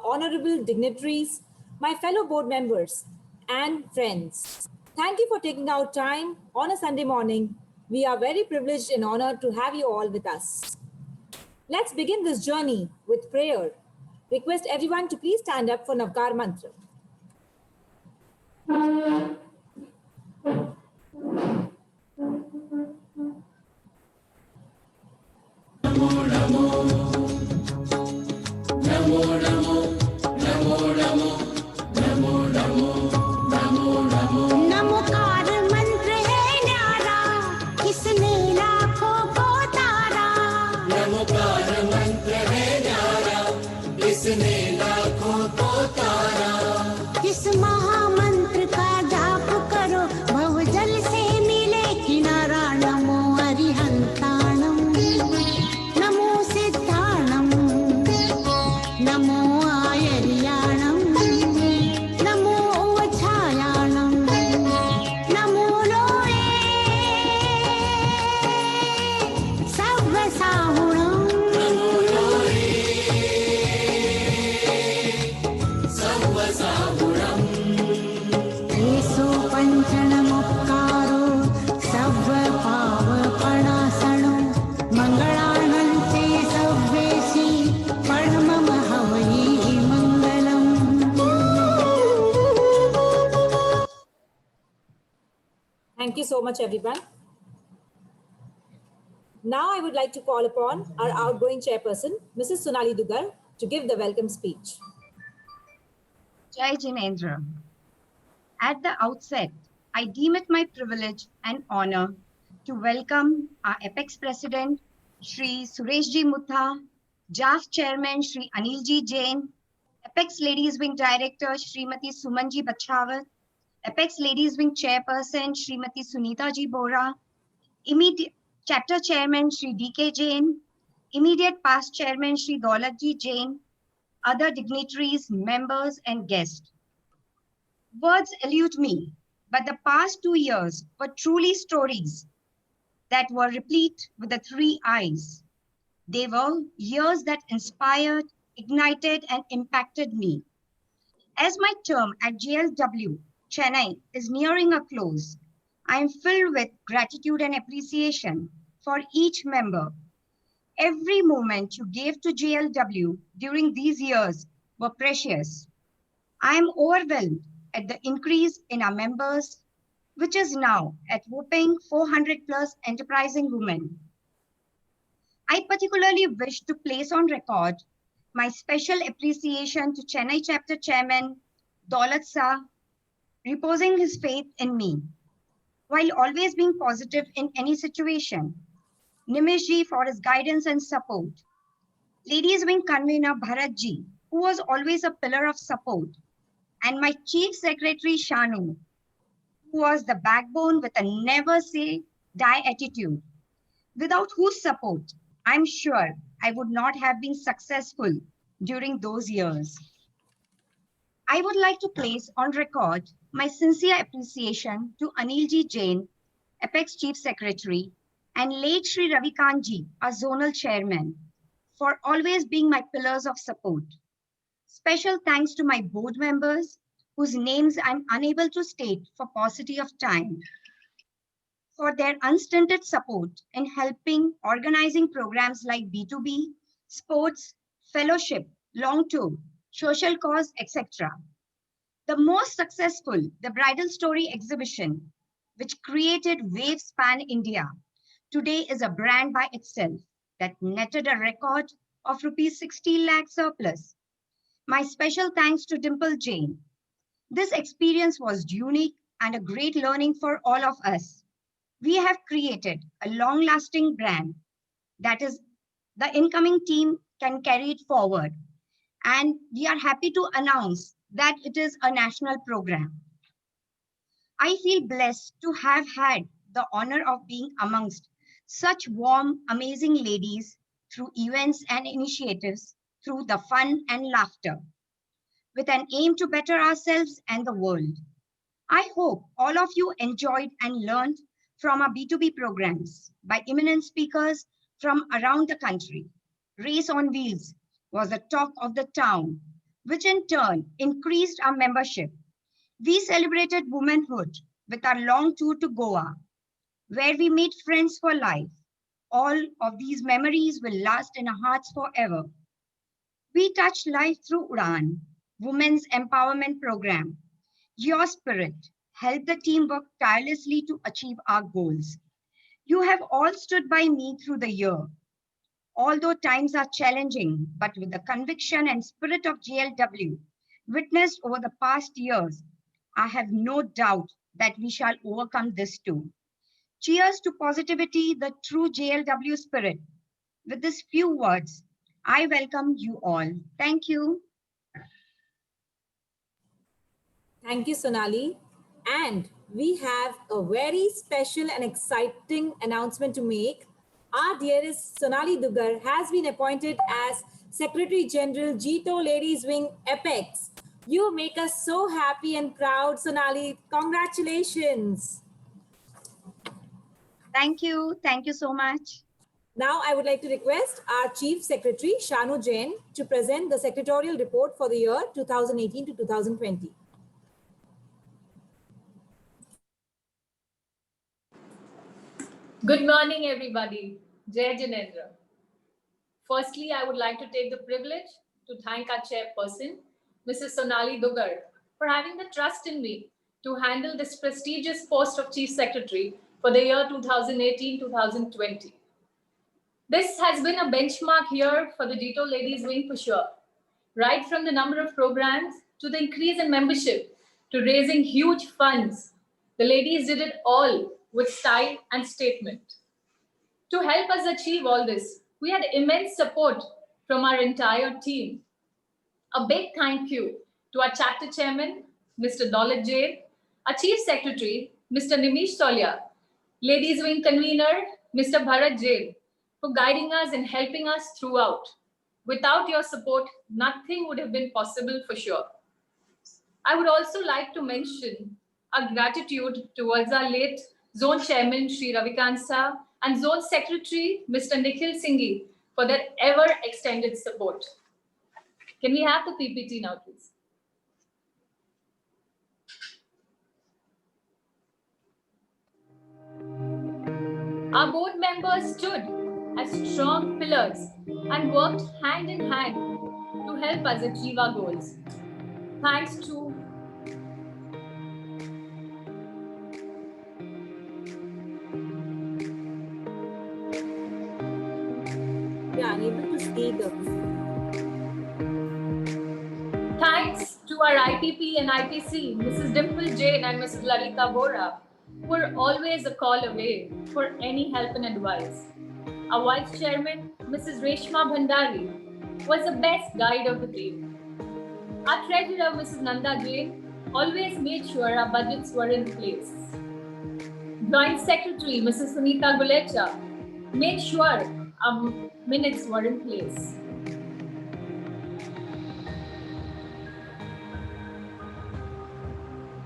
honorable dignitaries, my fellow board members, and friends. Thank you for taking out time on a Sunday morning. We are very privileged and honored to have you all with us. Let's begin this journey with prayer. Request everyone to please stand up for Navkar Mantra. Namokar मंत्र है न्यारा, किसने लाखों को तारा। नमोकार मंत्र है न्यारा, किसने लाखों को तारा। इस महामंत्र का जाप करो, भवजल से मिले किनारा। नमो अरिहंताणम, नमो सिद्धाणम, नमो आयर्याणम, नमो छायाणम, नमो लोळे सर्वसाहुणम। नमो लोरे सर्वसाहुणम्। येसो पञ्चणमुक्कारो सर्वपावपणासनो, मङ्गलानन्ते सव्येसि परमं हवैः मङ्गलम्। Thank you so much, everyone. Now I would like to call upon our outgoing chairperson, Mrs. Sonali Dugar, to give the welcome speech. Jai Jinendra. At the outset, I deem it my privilege and honor to welcome our Apex President, Shri Sureshji Mutha, JAF Chairman, Shri Anilji Jain, Apex Ladies Wing Director, Srimati Sumanji Bachawat, Apex Ladies Wing Chairperson, Srimati Sunita Ji Bora, Immediate Chapter Chairman, Shri D.K. Jain, Immediate Past Chairman, Shri Daulatji Jain, other dignitaries, members, and guests. Words elude me, but the past 2 years were truly stories that were replete with the 3 I's. They were years that inspired, ignited, and impacted me. As my term at JLW, Chennai, is nearing a close, I am filled with gratitude and appreciation for each member. Every moment you gave to JLW during these years were precious. I am overwhelmed at the increase in our members, which is now at whopping 400 plus enterprising women. I particularly wish to place on record my special appreciation to Chennai Chapter Chairman Daulat Shah, reposing his faith in me, while always being positive in any situation. Nimish ji for his guidance and support. Ladies Wing Convener Bharat ji, who was always a pillar of support. And my Chief Secretary Shanu, who was the backbone with a never say die attitude, without whose support, I'm sure I would not have been successful during those years. I would like to place on record my sincere appreciation to Anilji Jain, Apex Chief Secretary, and late Shri Ravikant ji, our Zonal Chairman, for always being my pillars of support. Special thanks to my board members, whose names I'm unable to state for paucity of time, for their unstinted support in helping organizing programs like B2B, sports, fellowship, long tour, social cause, etc. The most successful, the Bridal Story exhibition, which created Waves Pan India, today is a brand by itself that netted a record of rupees 60 lakh surplus. My special thanks to Dimple Jain. This experience was unique and a great learning for all of us. We have created a long-lasting brand that is the incoming team can carry it forward. And we are happy to announce that it is a national program. I feel blessed to have had the honor of being amongst such warm, amazing ladies through events and initiatives, through the fun and laughter, with an aim to better ourselves and the world. I hope all of you enjoyed and learned from our B2B programs by eminent speakers from around the country. Race on Wheels was the talk of the town, which in turn increased our membership. We celebrated womanhood with our long tour to Goa, where we made friends for life. All of these memories will last in our hearts forever. We touched life through UDAN, Women's Empowerment Program. Your spirit helped the team work tirelessly to achieve our goals. You have all stood by me through the year. Although times are challenging, but with the conviction and spirit of JLW witnessed over the past years, I have no doubt that we shall overcome this too. Cheers to positivity, the true JLW spirit. With these few words, I welcome you all. Thank you. Thank you, Sonali. And we have a very special and exciting announcement to make. Our dearest Sonali Dugar has been appointed as Secretary General Jito Ladies Wing Apex. You make us so happy and proud, Sonali. Congratulations. Thank you. Thank you so much. Now, I would like to request our Chief Secretary, Shanu Jain, to present the secretarial report for the year 2018 to 2020. Good morning, everybody. Jai Jinendra. Firstly, I would like to take the privilege to thank our chairperson, Mrs. Sonali Dugar, for having the trust in me to handle this prestigious post of Chief Secretary for the year 2018-2020. This has been a benchmark year for the Jito Ladies Wing for sure. Right from the number of programs to the increase in membership to raising huge funds, the ladies did it all with style and statement. To help us achieve all this, we had immense support from our entire team. A big thank you to our chapter chairman, Mr. Daulat Jain, our chief secretary, Mr. Nimish Solia, ladies wing convener, Mr. Bharat Jain, for guiding us and helping us throughout. Without your support, nothing would have been possible for sure. I would also like to mention our gratitude towards our late Zone Chairman Sri Ravikant Sir and Zone Secretary Mr. Nikhil Singhi for their ever extended support. Can we have the PPT now, please? Our board members stood as strong pillars and worked hand in hand to help us achieve our goals. Thanks to Yeah, unable to see the. Thanks to our IPP and IPC, Mrs. Dimple Jain and Mrs. Lalita Bora, who were always a call away for any help and advice. Our Vice Chairman, Mrs. Reshma Bhandari, was the best guide of the team. Our Treasurer, Mrs. Nanda Jain, always made sure our budgets were in place. Joint Secretary, Mrs. Sunita Gulecha, made sure our minutes were in place.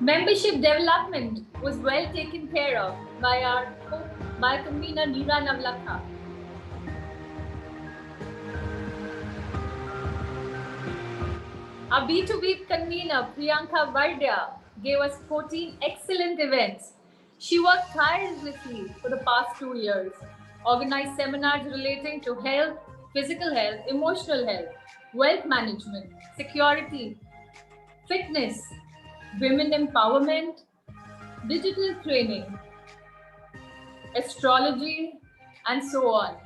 Membership development was well taken care of by our convener Neera Navlakha. Our B2B convener Priyanka Vardya gave us 14 excellent events. She worked tirelessly for the past 2 years, organized seminars relating to health, physical health, emotional health, wealth management, security, fitness, women empowerment, digital training, astrology, and so on.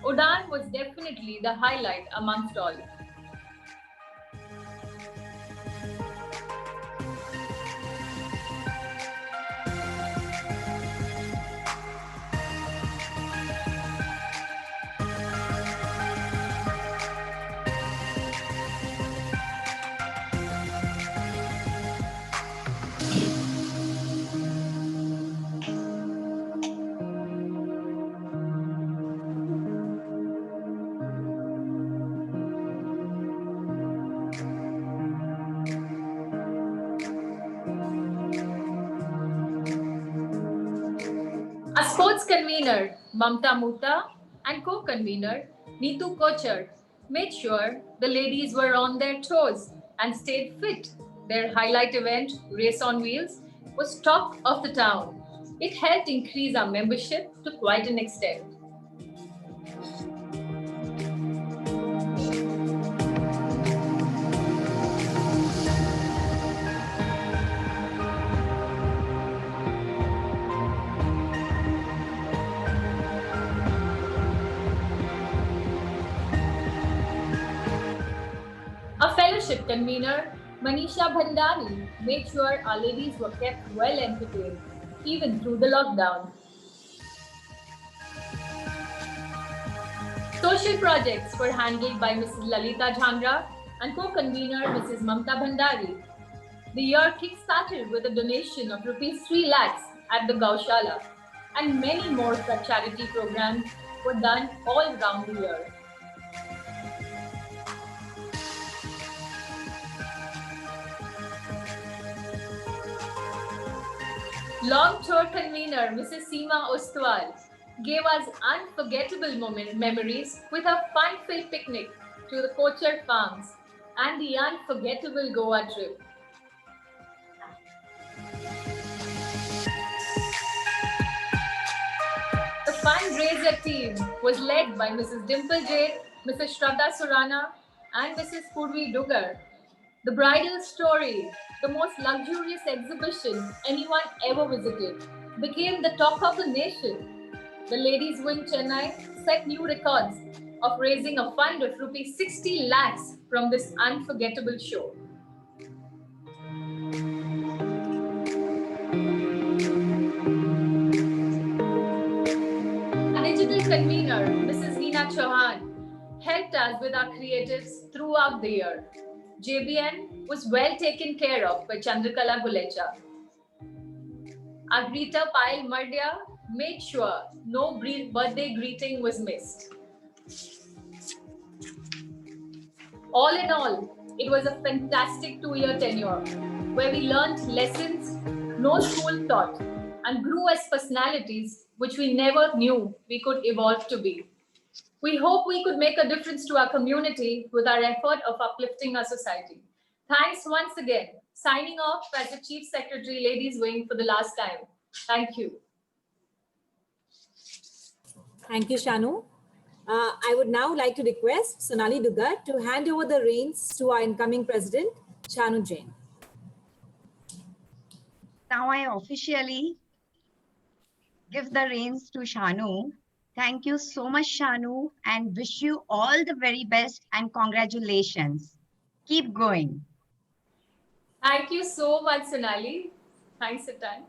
UDAN was definitely the highlight amongst all. A sports convener, Mamta Muta, and co-convener, Neetu Kochar, made sure the ladies were on their toes and stayed fit. Their highlight event, Race on Wheels, was talk of the town. It helped increase our membership to quite an extent. Our fellowship convener, Manisha Bhandari, made sure our ladies were kept well entertained, even through the lockdown. Social projects were handled by Mrs. Lalita Jhangra and co-convener Mrs. Mamta Bhandari. The year kick-started with a donation of rupees 3 lakhs at the Gaushala, and many more such charity programs were done all round the year. Long tour convener Mrs. Seema Ostwal gave us unforgettable memories with her fun-filled picnic to the Kochar Farms and the unforgettable Goa trip. The fundraiser team was led by Mrs. Dimple Jain, Mrs. Shraddha Surana, and Mrs. Purvi Dugar. The Bridal Story, the most luxurious exhibition anyone ever visited, became the talk of the nation. The Ladies Wing Chennai set new records of raising a fund of rupees 60 lakhs from this unforgettable show. Our digital convener, Mrs. Veena Chauhan, helped us with our creatives throughout the year. JBN was well taken care of by Chandrakala Gulecha. Our greeter Payal Mardia made sure no birthday greeting was missed. All in all, it was a fantastic 2-year tenure where we learned lessons no school taught and grew as personalities which we never knew we could evolve to be. We hope we could make a difference to our community with our effort of uplifting our society. Thanks once again. Signing off as the Chief Secretary, Ladies Wing, for the last time. Thank you. Thank you, Shanu. I would now like to request Sonali Dugar to hand over the reins to our incoming president, Shanu Jain. Now I officially give the reins to Shanu. Thank you so much, Shanu, and wish you all the very best and congratulations. Keep going. Thank you so much, Sonali. Thanks, Sitan.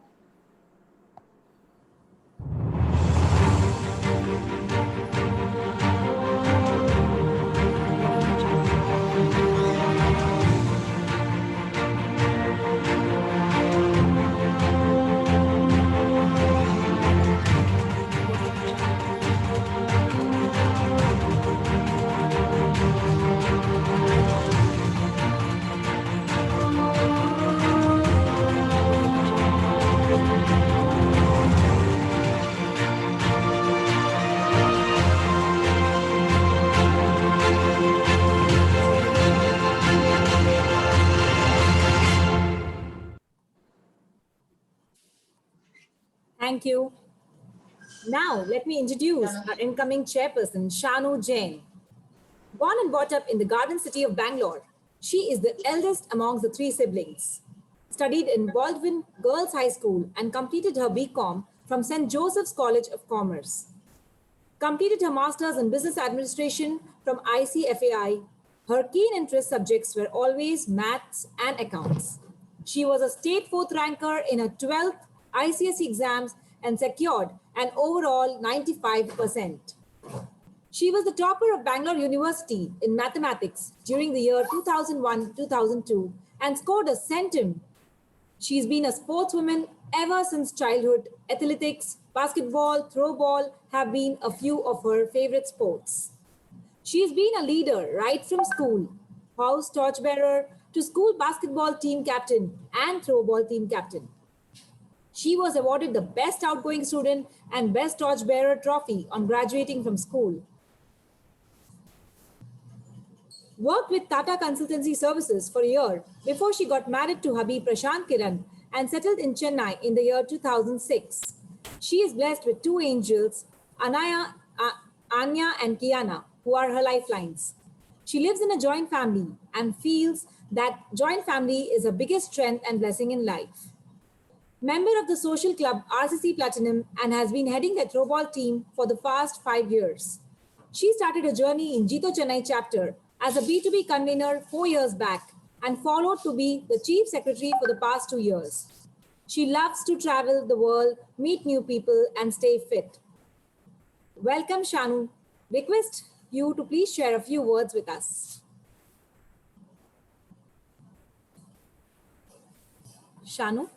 Thank you. Now, let me introduce our incoming chairperson, Shanu Jain. Born and brought up in the garden city of Bangalore, she is the eldest amongst the 3 siblings. Studied in Baldwin Girls High School and completed her BCom from St. Joseph's College of Commerce. Completed her master's in business administration from ICFAI. Her keen interest subjects were always maths and accounts. She was a state 4th ranker in her 12th ICSE exams and secured an overall 95%. She was the topper of Bangalore University in mathematics during the year 2001-2002 and scored a centum. She's been a sportswoman ever since childhood. Athletics, basketball, throwball have been a few of her favorite sports. She's been a leader right from school, house torchbearer to school basketball team captain and throwball team captain. She was awarded the Best Outgoing Student and Best Torchbearer trophy on graduating from school. worked with Tata Consultancy Services for a year before she got married to hubby Prashant Kiran and settled in Chennai in the year 2006. She is blessed with two angels, Anya and Kiana, who are her lifelines. She lives in a joint family and feels that joint family is her biggest strength and blessing in life. Member of the social club RCC Platinum and has been heading the throwball team for the past 5 years. She started a journey in Jito Chennai chapter as a B2B convener 4 years back and followed to be the chief secretary for the past 2 years. She loves to travel the world, meet new people, and stay fit. Welcome, Shanu. Request you to please share a few words with us. Shanu?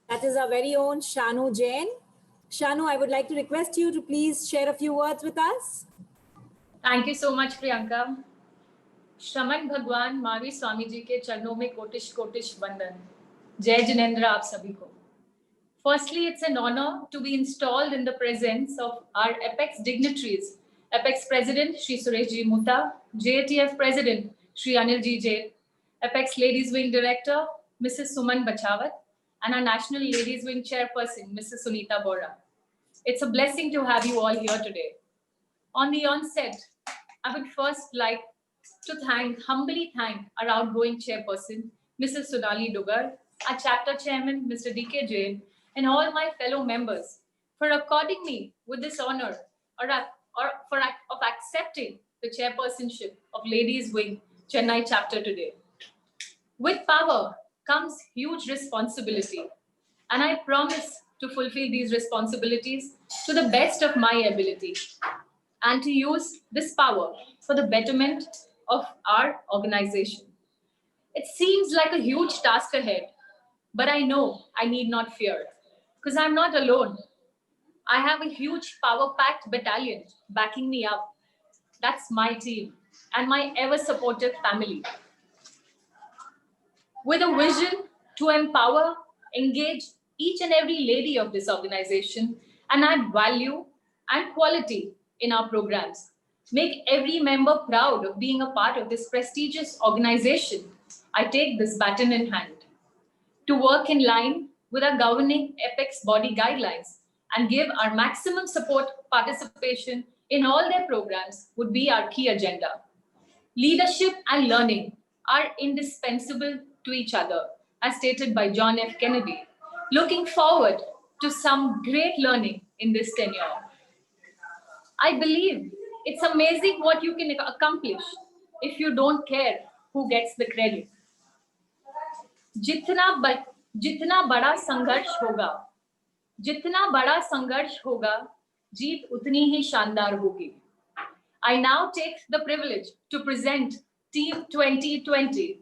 That is our very own Shanu Jain. Shanu, I would like to request you to please share a few words with us. Thank you so much, Priyanka. श्रमण भगवान महावीर स्वामी जी के चरणों में कोटिश कोटिश वंदन. जय जिनेंद्र आप सभी को. Firstly, it's an honor to be installed in the presence of our Apex dignitaries, Apex President Shri Suresh Ji Mutta, JATF President Shri Anil Ji Jain, Apex Ladies Wing Director Mrs. Suman Bachawat, and our National Ladies Wing Chairperson Mrs. Sunita Bora. It's a blessing to have you all here today. On the onset, I would first like to humbly thank our outgoing chairperson, Mrs. Sonali Dugar, our chapter chairman, Mr. D.K. Jain, and all my fellow members for according me with this honor of accepting the chairpersonship of Ladies Wing Chennai chapter today. With power comes huge responsibility, and I promise to fulfill these responsibilities to the best of my ability and to use this power for the betterment of our organization. It seems like a huge task ahead, but I know I need not fear because I'm not alone. I have a huge power-packed battalion backing me up. That's my team and my ever-supportive family. With a vision to empower, engage each and every lady of this organization and add value and quality in our programs. Make every member proud of being a part of this prestigious organization. I take this baton in hand. To work in line with our governing Apex body guidelines and give our maximum support participation in all their programs would be our key agenda. Leadership and learning are indispensable to each other, as stated by John F. Kennedy. Looking forward to some great learning in this tenure. I believe it's amazing what you can accomplish if you don't care who gets the credit. जितना बड़ा संघर्ष होगा, जितना बड़ा संघर्ष होगा, जीत उतनी ही शानदार होगी. I now take the privilege to present Team 2020.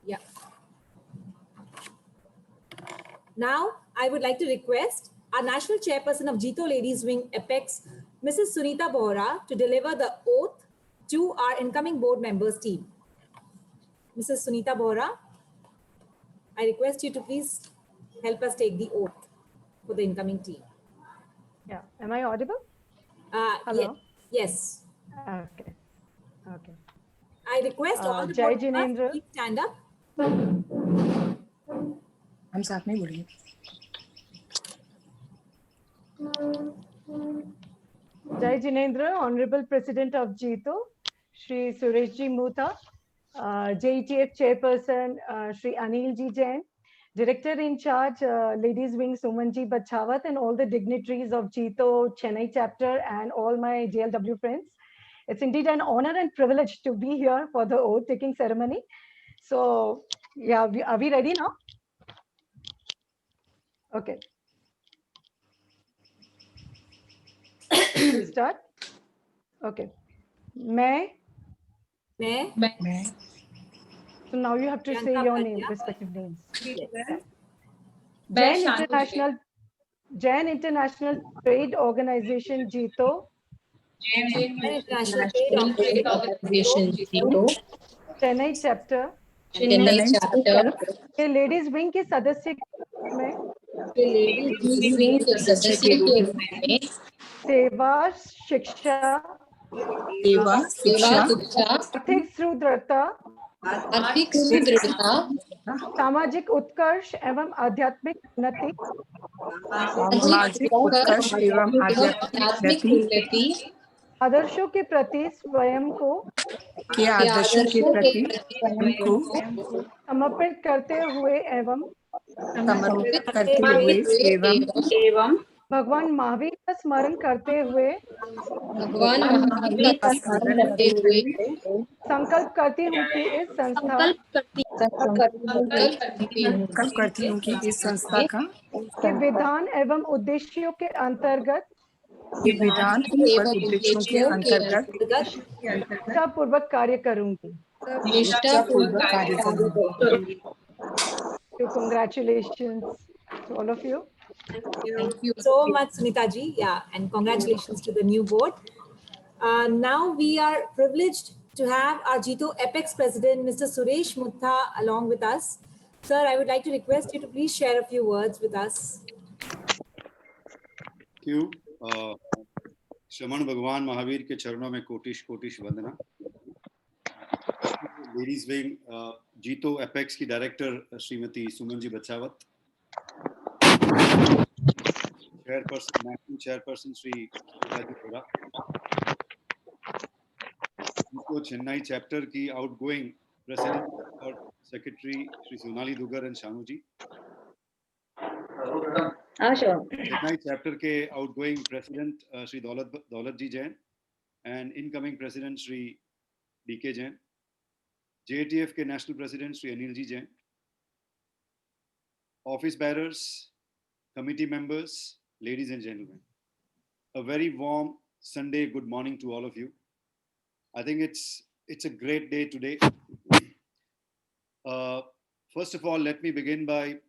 Yeah. Now, I would like to request our National Chairperson of Jito Ladies Wing Apex, Mrs. Sunita Bohra, to deliver the oath to our incoming board members team. Mrs. Sunita Bohra, I request you to please help us take the oath for the incoming team. Yeah. Am I audible? Hello? Yes. Okay. Okay. I request all the Jai board members Jinendra. please stand up. हम साथ में बोलेंगे. Jai Jinendra, Honorable President of Jito, Shri Sureshji Mutha, JETF Chairperson, Shri Anilji Jain, Director in charge, Ladies Wing Sumanji Bachawat, and all the dignitaries of Jito Chennai chapter and all my JLW friends. It's indeed an honor and privilege to be here for the oath taking ceremony. So, yeah, are we ready now? Okay. We'll start. Okay. May. मैं So now you have to say Priyanka your Bhatia. name, respective names. Yes. Jain Shanuji. International Trade Organization Jito, International Trade Organization Organization. Jito, Chennai chapter Chennai chapter, के ladies wing के सदस्य में ladies wing के सदस्य के रूप में सेवा शिक्षा सेवा सेवा शिक्षा शिक्षा, आर्थिक सुदृढ़ता आर्थिक सुदृढ़ता, सामाजिक उत्कर्ष एवं आध्यात्मिक उन्नति सामाजिक उत्कर्ष एवं आध्यात्मिक उन्नति आदर्शों के प्रति स्वयं को के आदर्शों के प्रति स्वयं को समर्पित करते हुए एवं समर्पित करते हुए एवं भगवान महावीर का स्मरण करते हुए भगवान महावीर का स्मरण करते हुए संकल्प करती हूँ कि इस संस्था संकल्प करती हूँ कि इस संस्था का के विधान एवं उद्देश्यों के अंतर्गत विधान एवं उद्देश्यों के अंतर्गत निष्ठापूर्वक कार्य करूंगी. निष्ठापूर्वक कार्य करूंगी. So congratulations to all of you. Thank you so much, Sunita ji. Yeah, and congratulations to the new board. Now we are privileged to have our Jito Apex President, Mr. Suresh Mutta, along with us. Sir, I would like to request you to please share a few words with us. Thank you. श्रमण भगवान महावीर के चरणों में कोटिश कोटिश वंदना. Ladies wing JITO apex की director Shrimati Suman ji Bachawat, chairperson national chairperson Shri Raju, JITO Chennai chapter की आउटगोइंग प्रेसिडेंट और सेक्रेटरी श्री सोनाली दुगर एंड शानू जी, चेन्नई चैप्टर के outgoing president Shri Daulat ji Jain and incoming president Shri DK Jain, JATF के national president Shri Anil ji Jain, office bearers, committee members, ladies and gentlemen, a very warm Sunday good morning to all of you. I think it's a great day today. First of all, let me begin by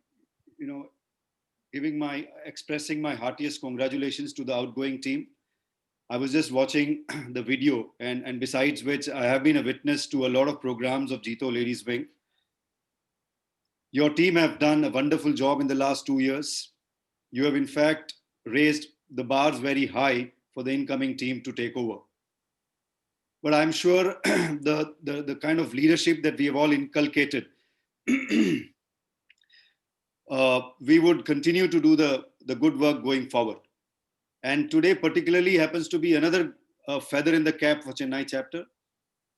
expressing my heartiest congratulations to the outgoing team. I was just watching the video, and besides which I have been a witness to a lot of programs of Jito Ladies Wing. Your team have done a wonderful job in the last 2 years. You have in fact raised the bars very high for the incoming team to take over. But I'm sure the kind of leadership that we have all inculcated, we would continue to do the good work going forward. And today particularly happens to be another feather in the cap for Chennai chapter,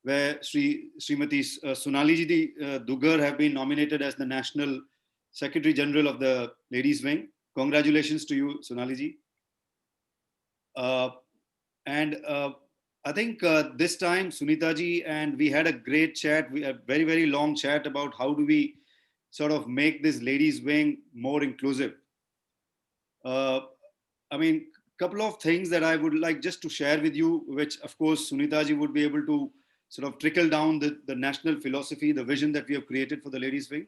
where Srimati Sonali ji Dugar have been nominated as the National Secretary General of the Ladies Wing. Congratulations to you, Sonali ji. I think this time, Sunita ji and we had a great chat. We had a very, very long chat about how do we sort of make this Ladies Wing more inclusive. I mean, couple of things that I would like just to share with you, which of course Sunita ji would be able to sort of trickle down the national philosophy, the vision that we have created for the Ladies Wing.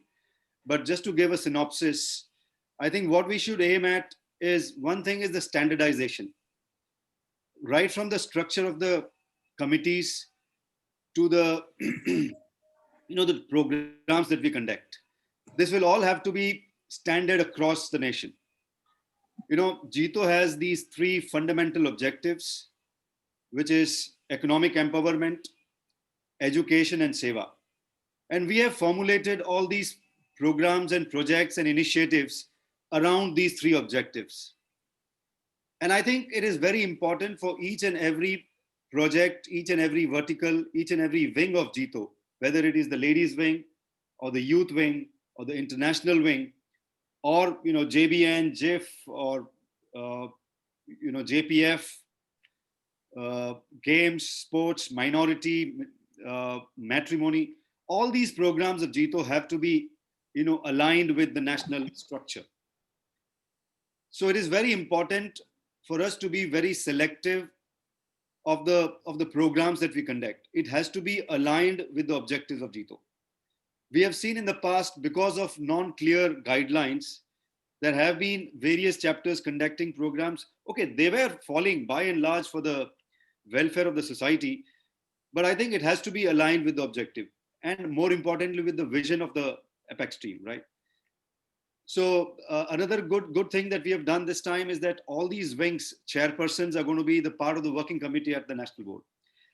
But just to give a synopsis, I think what we should aim at is, one thing is the standardization. Right from the structure of the committees to the, the programs that we conduct. This will all have to be standard across the nation. Jito has these 3 fundamental objectives, which is economic empowerment, education, and seva. And we have formulated all these programs and projects and initiatives around these 3 objectives. And I think it is very important for each and every project, each and every vertical, each and every wing of Jito, whether it is the ladies wing or the youth wing or the international wing, or JBN, JIF, or JPF, games, sports, minority, matrimony. All these programs of Jito have to be, aligned with the national structure. So it is very important for us to be very selective of the programs that we conduct. It has to be aligned with the objectives of Jito. We have seen in the past, because of non-clear guidelines, there have been various chapters conducting programs. Okay, they were falling by and large for the welfare of the society, but I think it has to be aligned with the objective, and more importantly with the vision of the Apex team, right? So another good thing that we have done this time is that all these wings chairpersons are going to be the part of the working committee at the national board.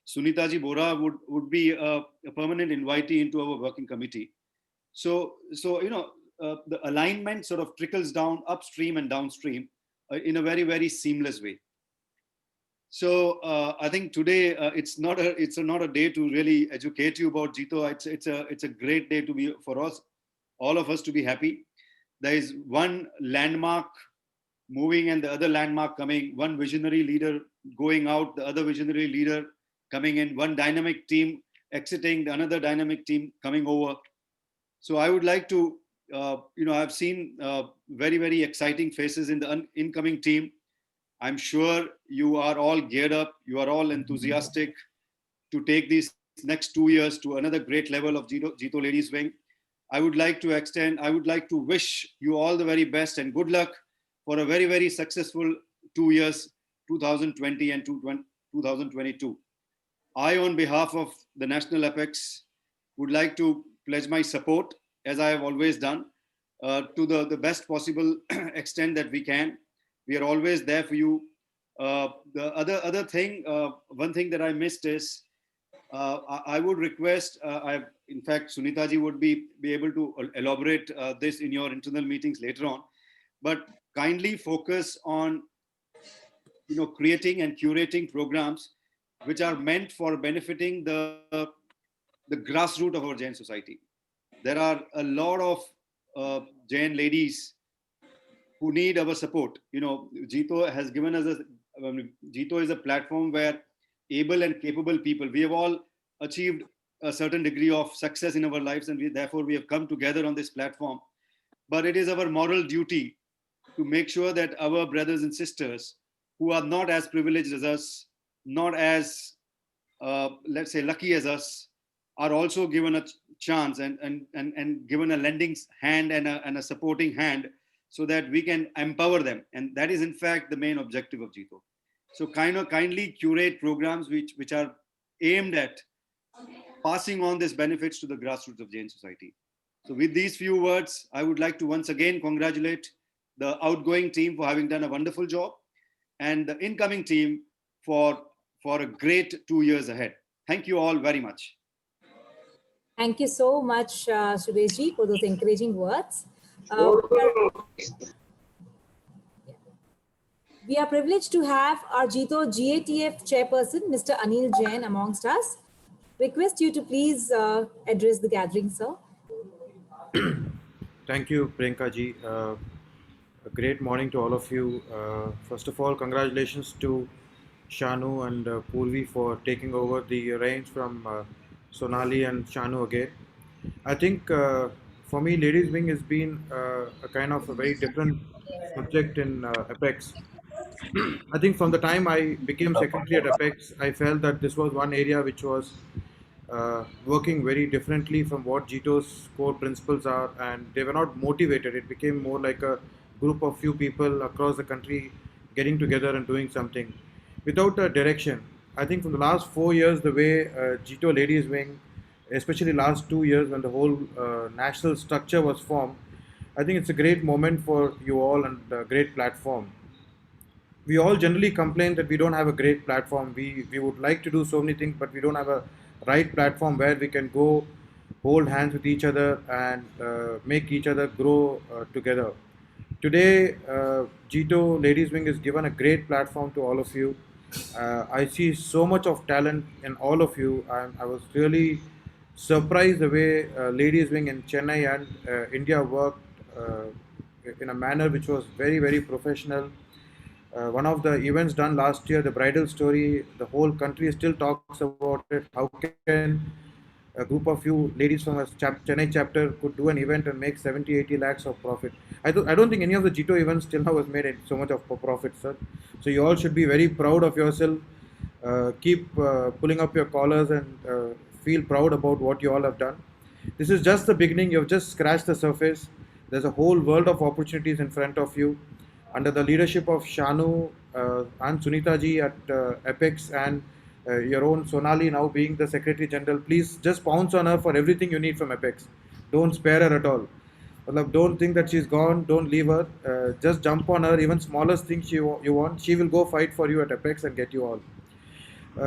Sunita ji Bora would be a permanent invitee into our working committee. So the alignment sort of trickles down upstream and downstream in a very, very seamless way. So I think today it's not a day to really educate you about Jito. It's a great day to be for us, all of us, to be happy. There is one landmark moving and the other landmark coming, one visionary leader going out, the other visionary leader coming in, one dynamic team exiting, another dynamic team coming over. So I would like to, I've seen very, very exciting faces in the incoming team. I'm sure you are all geared up, you are all enthusiastic to take these next 2 years to another great level of Jito Ladies Wing. I would like to wish you all the very best and good luck for a very, very successful 2 years, 2020 and 2022. I, on behalf of the National Apex, would like to pledge my support, as I have always done, to the best possible extent that we can. We are always there for you. The other thing, one thing that I missed is, I would request, in fact, Sunita ji would be able to elaborate this in your internal meetings later on, but kindly focus on, creating and curating programs which are meant for benefiting the grassroots of our Jain society. There are a lot of Jain ladies who need our support. Jito has given us Jito is a platform where able and capable people, we have all achieved a certain degree of success in our lives, and therefore we have come together on this platform. But it is our moral duty to make sure that our brothers and sisters who are not as privileged as us, not as, let's say, lucky as us, are also given a chance and given a lending hand and a supporting hand, so that we can empower them. And that is, in fact, the main objective of Jito. So kindly curate programs which are aimed at passing on these benefits to the grassroots of Jain society. So with these few words, I would like to once again congratulate the outgoing team for having done a wonderful job, and the incoming team for a great 2 years ahead. Thank you all very much. Thank you so much, Suresh ji, for those encouraging words. We are privileged to have our Jito GATF chairperson, Mr. Anil Jain, amongst us. Request you to please address the gathering, sir. Thank you, Priyanka ji. A great morning to all of you. First of all, congratulations to Shanu and Purvi for taking over the reins from Sonali and Shanu again. I think for me, Ladies Wing has been a kind of a very different subject in Apex. I think from the time I became secretary at Apex, I felt that this was one area which was working very differently from what Jito's core principles are, and they were not motivated. It became more like a group of few people across the country getting together and doing something without a direction. I think from the last 4 years, the way Jito Ladies Wing, especially last 2 years when the whole national structure was formed, I think it's a great moment for you all and a great platform. We all generally complain that we don't have a great platform. We would like to do so many things, but we don't have a right platform where we can go hold hands with each other and make each other grow together. Today, Jito Ladies Wing has given a great platform to all of you. I see so much of talent in all of you. I was really surprised the way Ladies Wing in Chennai and India worked in a manner which was very, very professional. one of the events done last year, the bridal story, the whole country still talks about it. How can a group of you ladies from a Chennai chapter could do an event and make 70, 80 lakhs of profit? I don't think any of the Jito events till now has made so much of profit, sir. So you all should be very proud of yourself. Keep pulling up your collars and feel proud about what you all have done. This is just the beginning. You've just scratched the surface. There's a whole world of opportunities in front of you. Under the leadership of Shanu and Sunita ji at Apex, and your own Sonali now being the Secretary General, please just pounce on her for everything you need from Apex. Don't spare her at all. Don't think that she's gone. Don't leave her. Just jump on her. Even smallest thing you want, she will go fight for you at Apex and get you all.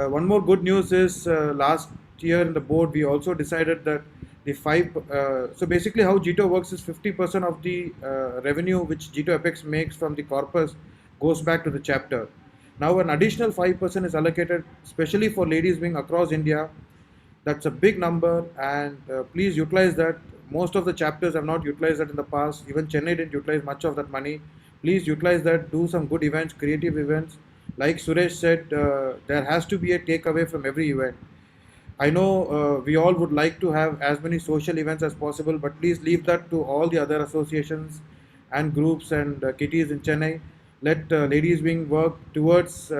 One more good news is last year in the board we also decided that the so basically how Jito works is 50% of the revenue which Jito Apex makes from the corpus goes back to the chapter. Now an additional 5% is allocated specially for ladies wing across India. That's a big number, and please utilize that. Most of the chapters have not utilized that in the past. Even Chennai didn't utilize much of that money. Please utilize that. Do some good events, creative events. Like Suresh said, there has to be a takeaway from every event. I know we all would like to have as many social events as possible, but please leave that to all the other associations and groups and kitties in Chennai. Let Ladies Wing work towards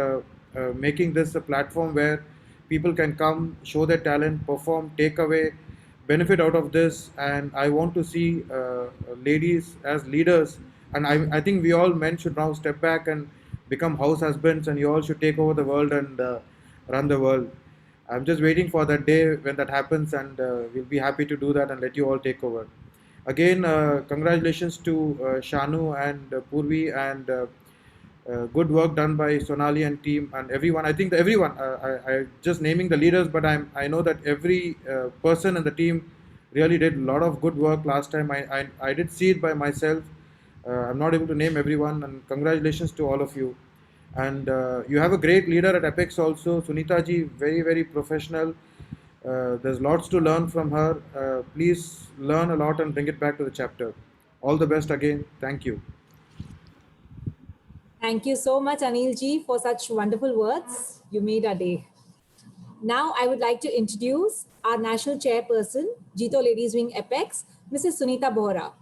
making this a platform where people can come, show their talent, perform, take away, benefit out of this. And I want to see ladies as leaders. And I think we all men should now step back and become house husbands, and you all should take over the world and run the world. I'm just waiting for that day when that happens, and we'll be happy to do that and let you all take over. Again, congratulations to Shanu and Purvi, and good work done by Sonali and team and everyone. I think everyone, I just naming the leaders, but I know that every person in the team really did a lot of good work last time. I did see it by myself. I'm not able to name everyone, and congratulations to all of you. And you have a great leader at Apex also, Sunita ji, very, very professional. There's lots to learn from her. Please learn a lot and bring it back to the chapter. All the best again. Thank you. Thank you so much, Anil ji, for such wonderful words. You made our day. Now, I would like to introduce our national chairperson, Jito Ladies Wing Apex, Mrs. Sunita Bohra.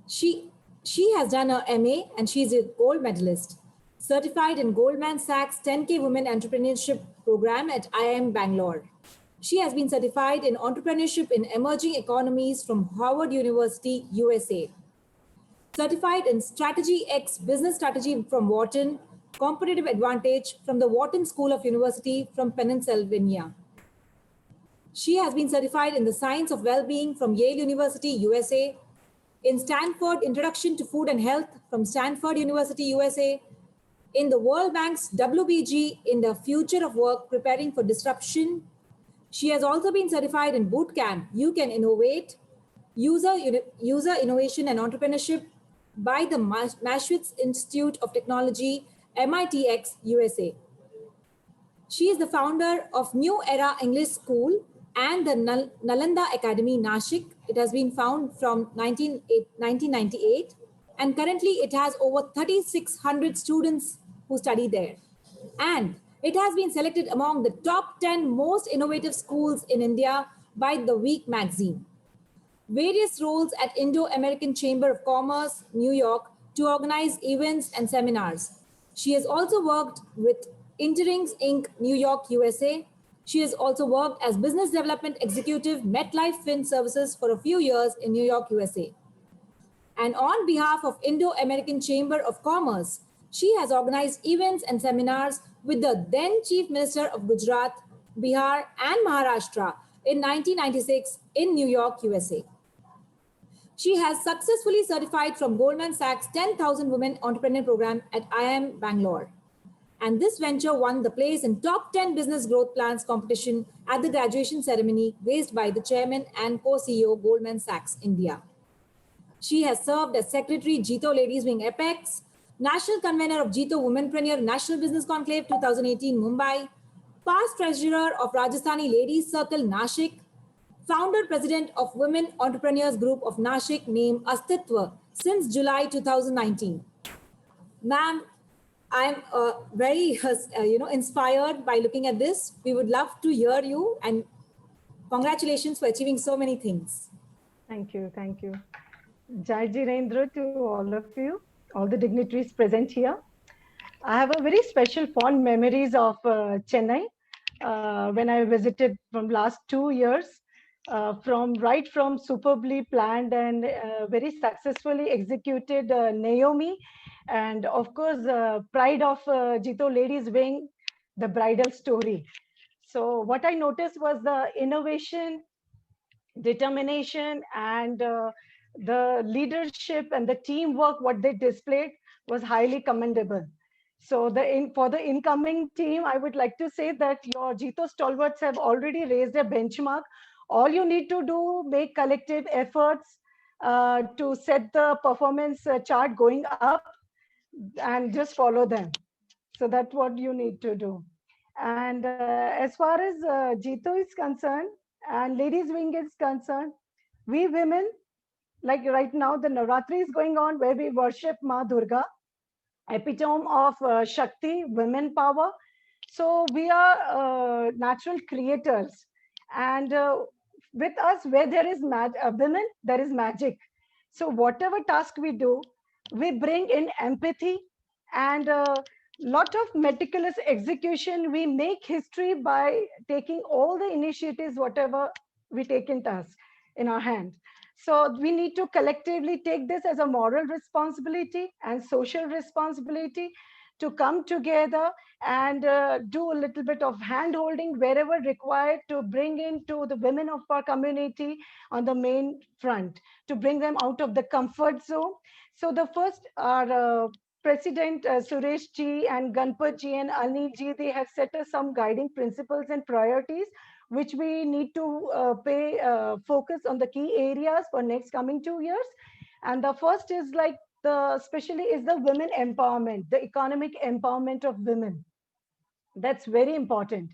She has done her MA and she's a gold medalist, certified in Goldman Sachs 10K Women Entrepreneurship Program at IIM Bangalore. She has been certified in entrepreneurship in emerging economies from Howard University, USA. Certified in Strategy X Business Strategy from Wharton, Competitive Advantage from the Wharton School of University from Pennsylvania. She has been certified in the Science of Wellbeing from Yale University, USA, in Stanford Introduction to Food and Health from Stanford University, USA, in the World Bank's WBG in the Future of Work Preparing for Disruption. She has also been certified in Bootcamp, You Can Innovate, User Innovation and Entrepreneurship by the Massachusetts Institute of Technology, MITx, USA. She is the founder of New Era English School and the Nalanda Academy, Nashik. It has been found from 1998, and currently it has over 3,600 students who study there. And it has been selected among the top 10 most innovative schools in India by The Week magazine. Various roles at Indo-American Chamber of Commerce, New York, to organize events and seminars. She has also worked with Interings Inc., New York, USA. She has also worked as Business Development Executive, MetLife Fin Services for a few years in New York, USA. And on behalf of Indo-American Chamber of Commerce, she has organized events and seminars with the then Chief Minister of Gujarat, Bihar, and Maharashtra in 1996 in New York, USA. She has successfully certified from Goldman Sachs 10,000 Women Entrepreneur Program at IIM Bangalore. And this venture won the place in top 10 business growth plans competition at the graduation ceremony raised by the chairman and co-CEO Goldman Sachs India. She has served as Secretary Jito Ladies Wing Apex, National Convener of Jito Womenpreneur National Business Conclave 2018 Mumbai, past Treasurer of Rajasthani Ladies Circle Nashik, Founder President of Women Entrepreneurs Group of Nashik named Astitva since July 2019. Ma'am, I'm very, inspired by looking at this. We would love to hear you, and congratulations for achieving so many things. Thank you. Thank you. Jai Jirendra to all of you, all the dignitaries present here. I have a very special fond memories of Chennai when I visited from last 2 years. Right from superbly planned and very successfully executed Naomi, and of course pride of Jito Ladies Wing, the bridal story. So what I noticed was the innovation, determination, and the leadership and the teamwork what they displayed was highly commendable. So for the incoming team, I would like to say that your Jito stalwarts have already raised a benchmark. All you need to do, make collective efforts to set the performance chart going up, and just follow them. So that's what you need to do. And as far as Jito is concerned and Ladies Wing is concerned, we women, like right now, the Navratri is going on where we worship Ma Durga, epitome of Shakti, women power. So we are natural creators. And with us, where there is women, there is magic. So whatever task we do, we bring in empathy and lot of meticulous execution. We make history by taking all the initiatives, whatever we take in task in our hand. So we need to collectively take this as a moral responsibility and social responsibility to come together and do a little bit of hand holding wherever required to bring into the women of our community on the main front, to bring them out of the comfort zone. So the first are President Suresh ji and Ganpat ji and Anil ji, they have set us some guiding principles and priorities which we need to pay focus on the key areas for next coming 2 years. And the first is like especially is the women empowerment, the economic empowerment of women. That's very important.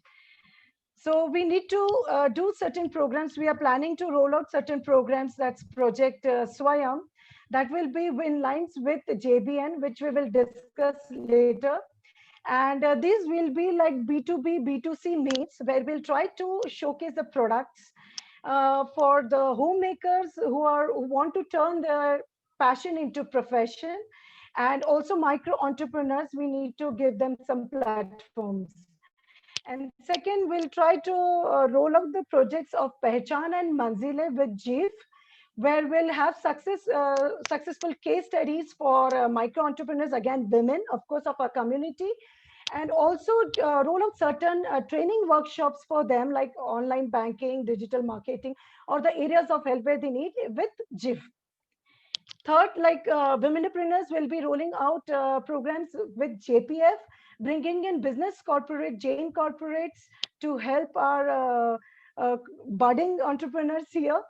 So we need to do certain programs. We are planning to roll out certain programs. That's Project Swayam. That will be in lines with JBN, which we will discuss later. And these will be like B2B, B2C meets where we'll try to showcase the products for the homemakers who want to turn their passion into profession, and also micro entrepreneurs. We need to give them some platforms. And second, we'll try to roll out the projects of Pehchan and Manzile with JIF, where we'll have successful case studies for micro entrepreneurs, again, women, of course, of our community, and also roll out certain training workshops for them, like online banking, digital marketing, or the areas of help where they need with JIF. Third, like womenpreneurs will be rolling out programs with JPF, bringing in business Jain corporates to help our budding entrepreneurs here.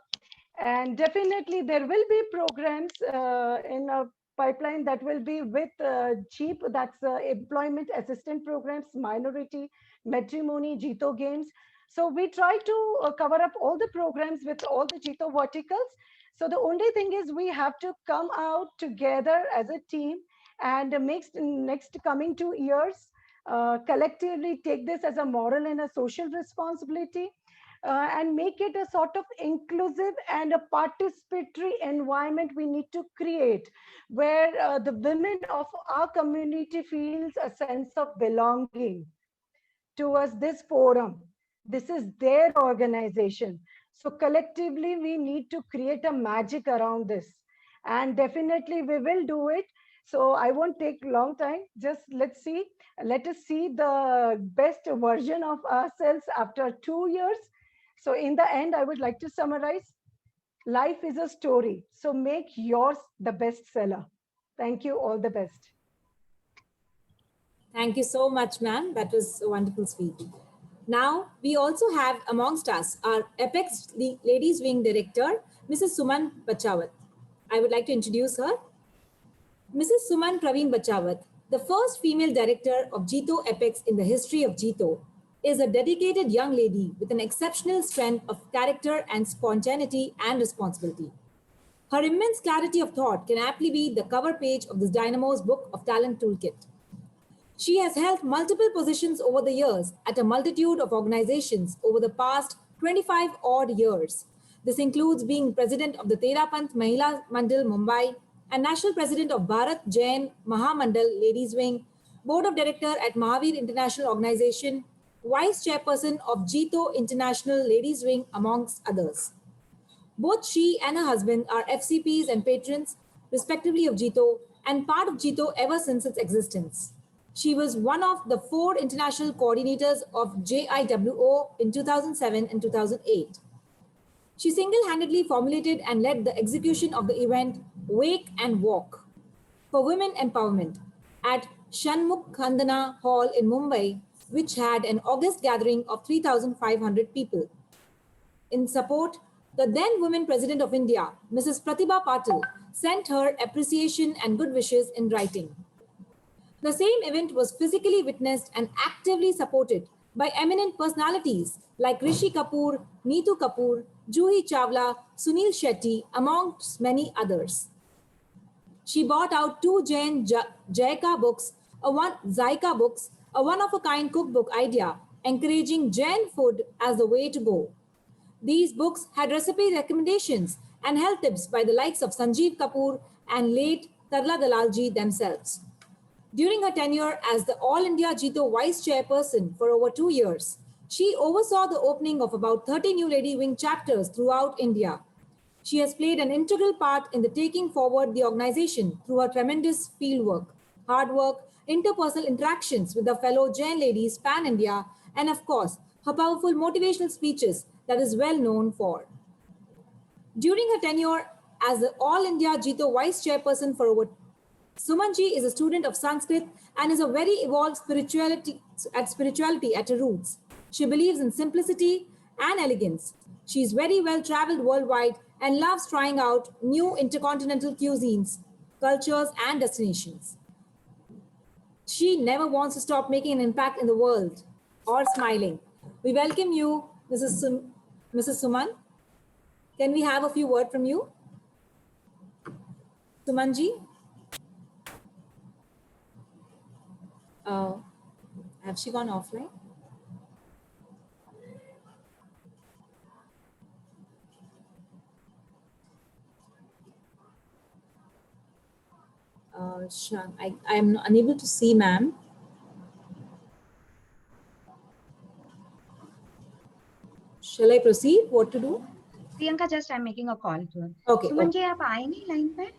And definitely there will be programs in a pipeline that will be with CHEAP, that's employment assistance programs, minority, matrimony, Jito games. So we try to cover up all the programs with all the Jito verticals. So the only thing is we have to come out together as a team and next coming 2 years, collectively take this as a moral and a social responsibility, and make it a sort of inclusive and a participatory environment we need to create, where the women of our community feels a sense of belonging towards this forum. This is their organization. So collectively, we need to create a magic around this. And definitely we will do it. So I won't take long time. Just let us see the best version of ourselves after 2 years. So in the end, I would like to summarize. Life is a story. So make yours the bestseller. Thank you. All the best. Thank you so much, ma'am. That was a wonderful speech. Now, we also have amongst us our Apex Ladies Wing Director, Mrs. Suman Bachawat. I would like to introduce her. Mrs. Suman Praveen Bachawat, the first female director of Jito Apex in the history of Jito, is a dedicated young lady with an exceptional strength of character and spontaneity and responsibility. Her immense clarity of thought can aptly be the cover page of this Dynamo's Book of Talent Toolkit. She has held multiple positions over the years at a multitude of organizations over the past 25 odd years. This includes being president of the Terapanth Mahila Mandal Mumbai and national president of Bharat Jain Mahamandal Ladies Wing, board of director at Mahavir International Organization, vice chairperson of Jito International Ladies Wing, amongst others. Both she and her husband are FCPs and patrons, respectively, of Jito and part of Jito ever since its existence. She was one of the 4 international coordinators of JIWO in 2007 and 2008. She single-handedly formulated and led the execution of the event Wake and Walk for Women Empowerment at Shanmukh Khandana Hall in Mumbai, which had an August gathering of 3,500 people. In support, the then Women President of India, Mrs. Pratibha Patil, sent her appreciation and good wishes in writing. The same event was physically witnessed and actively supported by eminent personalities like Rishi Kapoor, Neetu Kapoor, Juhi Chawla, Sunil Shetty, amongst many others. She brought out 2 Jain Jaika books, a one-of-a-kind cookbook idea, encouraging Jain food as the way to go. These books had recipe recommendations and health tips by the likes of Sanjeev Kapoor and late Tarla Dalalji themselves. During her tenure as the All India Jito Vice Chairperson for over 2 years, she oversaw the opening of about 30 new Lady Wing chapters throughout India. She has played an integral part in the taking forward the organization through her tremendous fieldwork, hard work, interpersonal interactions with the fellow Jain ladies pan-India, and of course, her powerful motivational speeches that is well known for. During her tenure as the All India Jito Vice Chairperson for over Sumanji is a student of Sanskrit and is a very evolved spirituality at her roots. She believes in simplicity and elegance. She is very well traveled worldwide and loves trying out new intercontinental cuisines, cultures, and destinations. She never wants to stop making an impact in the world or smiling. We welcome you, Mrs. Suman. Can we have a few words from you? Sumanji? Have she gone offline? I am unable to see, ma'am. Shall I proceed? What to do? Priyanka, just I'm making a call to her. Okay. Suman ji आप आए नहीं line पे?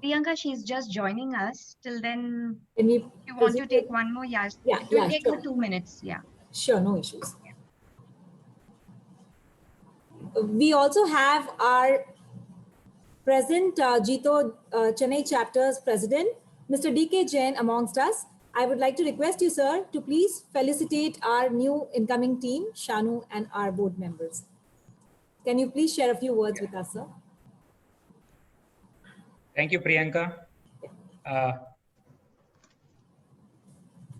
Priyanka, she's just joining us. Till then, Can we you want to take one more? Yes. Yeah, It will yeah, take sure. her 2 minutes. Yeah. Sure, no issues. We also have our present Jito Chennai chapter's president, Mr. D.K. Jain, amongst us. I would like to request you, sir, to please felicitate our new incoming team, Shanu, and our board members. Can you please share a few words with us, sir? Thank you, Priyanka.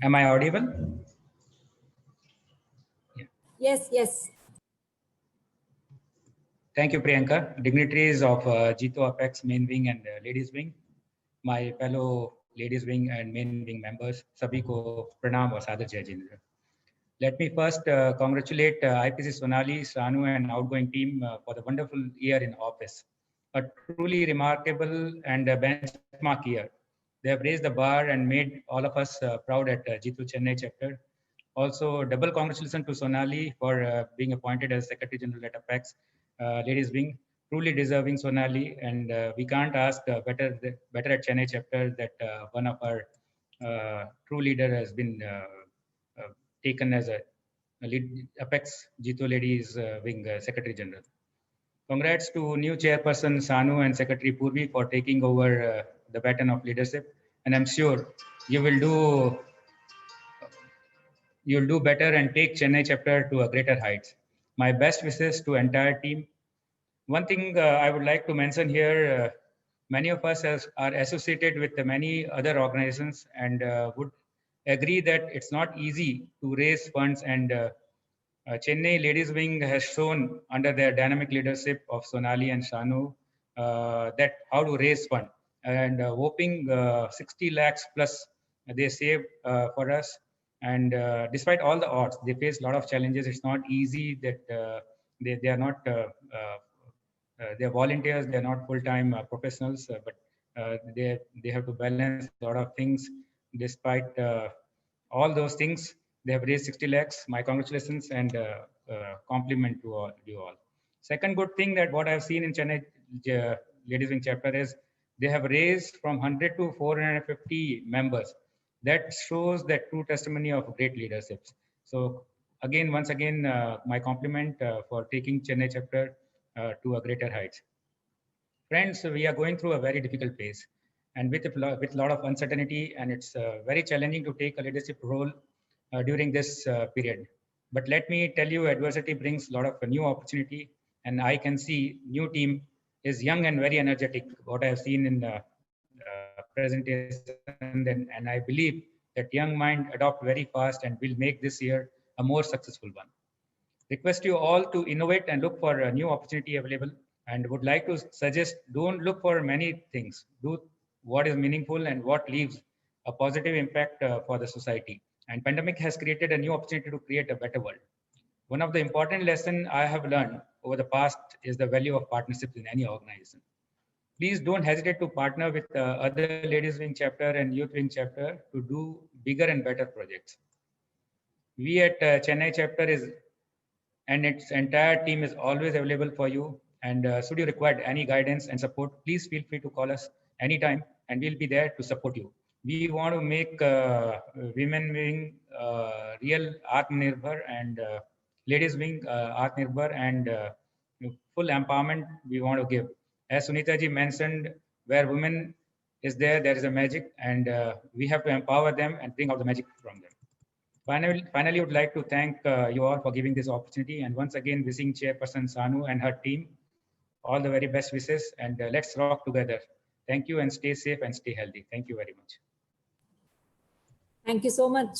Am I audible? Yeah. Yes, yes. Thank you, Priyanka. Dignitaries of Jito Apex Main Wing and Ladies Wing, my fellow Ladies Wing and Main Wing members, sabhi ko pranam aur saadar jai Jindra. Let me first congratulate IPC Sonali, Shanu and outgoing team for the wonderful year in office. A truly remarkable and benchmark year. They have raised the bar and made all of us proud at Jito Chennai chapter. Also, double congratulations to Sonali for being appointed as Secretary General at Apex Ladies Wing. Truly deserving, Sonali, and we can't ask better at Chennai chapter that one of our true leader has been taken as a lead Apex Jito Ladies Wing Secretary General. Congrats to new chairperson Shanu and Secretary Purvi for taking over the baton of leadership. And I'm sure you will do you'll do better and take Chennai chapter to a greater heights. My best wishes to entire team. One thing I would like to mention here, many of us are associated with many other organizations and would agree that it's not easy to raise funds, and Chennai Ladies Wing has shown under their dynamic leadership of Sonali and Shanu that how to raise fund, and whopping 60 lakhs plus they saved for us. And despite all the odds, they face a lot of challenges. It's not easy that they are not they're volunteers, they're not full-time professionals, but they have to balance a lot of things. Despite all those things, they have raised 60 lakhs. My congratulations and compliment to you all. Second good thing that what I've seen in Chennai Ladies Wing chapter is they have raised from 100 to 450 members. That shows that true testimony of great leaderships. So again, once again, my compliment for taking Chennai chapter to a greater heights. Friends, we are going through a very difficult phase and with a lot of uncertainty, and it's very challenging to take a leadership role during this period. But let me tell you, adversity brings a lot of new opportunity, and I can see new team is young and very energetic, what I have seen in the presentation, and I believe that young mind adopt very fast and will make this year a more successful one. Request you all to innovate and look for a new opportunity available, and would like to suggest don't look for many things. Do what is meaningful and what leaves a positive impact for the society. And pandemic has created a new opportunity to create a better world. One of the important lessons I have learned over the past is the value of partnerships in any organization. Please don't hesitate to partner with other Ladies Wing chapter and Youth Wing chapter to do bigger and better projects. We at Chennai chapter and its entire team is always available for you. And should you require any guidance and support, please feel free to call us anytime, and we'll be there to support you. We want to make women wing real Atmanirbhar and Ladies Wing Atmanirbhar, and full empowerment we want to give. As Sunita ji mentioned, where women is there, there is a magic, and we have to empower them and bring out the magic from them. Finally, would like to thank you all for giving this opportunity, and once again wishing Chairperson Sanu and her team all the very best wishes, and let's rock together. Thank you, and stay safe and stay healthy. Thank you very much. Thank you so much,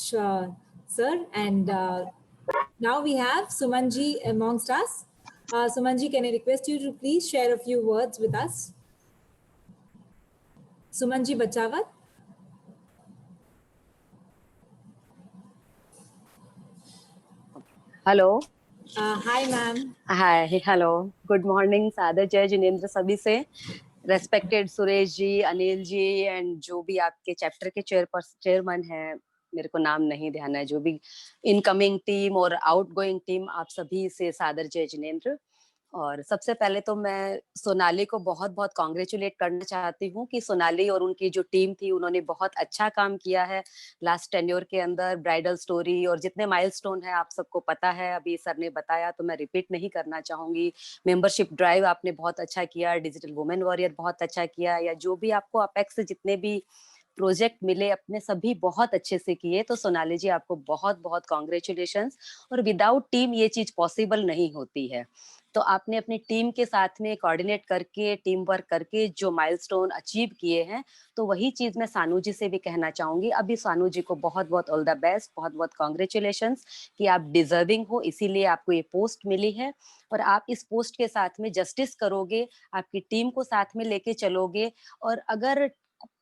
sir. And now we have Sumanji amongst us. Sumanji, can I request you to please share a few words with us? Sumanji Bachawat. Hello hi ma'am. Hi hello good morning. सादर जय जिनेंद्र सभी से. Respected Suresh ji, Anil ji, and जो भी आपके chapter के chairman हैं, मेरे को नाम नहीं ध्यान है, जो भी इनकमिंग टीम और आउटगोइंग टीम, आप सभी से सादर जय जिनेंद्र. और सबसे पहले तो मैं सोनाली को बहुत बहुत कॉन्ग्रेचुलेट करना चाहती हूँ कि सोनाली और उनकी जो टीम थी उन्होंने बहुत अच्छा काम किया है लास्ट टेन्योर के अंदर. ब्राइडल स्टोरी और जितने माइलस्टोन है आप सबको पता है, अभी सर ने बताया तो मैं रिपीट नहीं करना चाहूंगी. मेंबरशिप ड्राइव आपने बहुत अच्छा किया, डिजिटल वुमेन वॉरियर बहुत अच्छा किया, या जो भी आपको अपेक्स से जितने भी प्रोजेक्ट मिले अपने सभी बहुत अच्छे से किए. तो सोनाली जी आपको बहुत बहुत कॉन्ग्रेचुलेशंस. और विदाउट टीम ये चीज पॉसिबल नहीं होती है. तो आपने अपनी टीम के साथ में कोऑर्डिनेट करके, टीम वर्क करके जो माइलस्टोन अचीव किए हैं, तो वही चीज मैं सानू जी से भी कहना चाहूंगी. अभी सानू जी को बहुत बहुत ऑल द बेस्ट, बहुत बहुत कॉन्ग्रेचुलेशंस कि आप डिजर्विंग हो, इसीलिए आपको ये पोस्ट मिली है. और आप इस पोस्ट के साथ में जस्टिस करोगे, आपकी टीम को साथ में लेके चलोगे, और अगर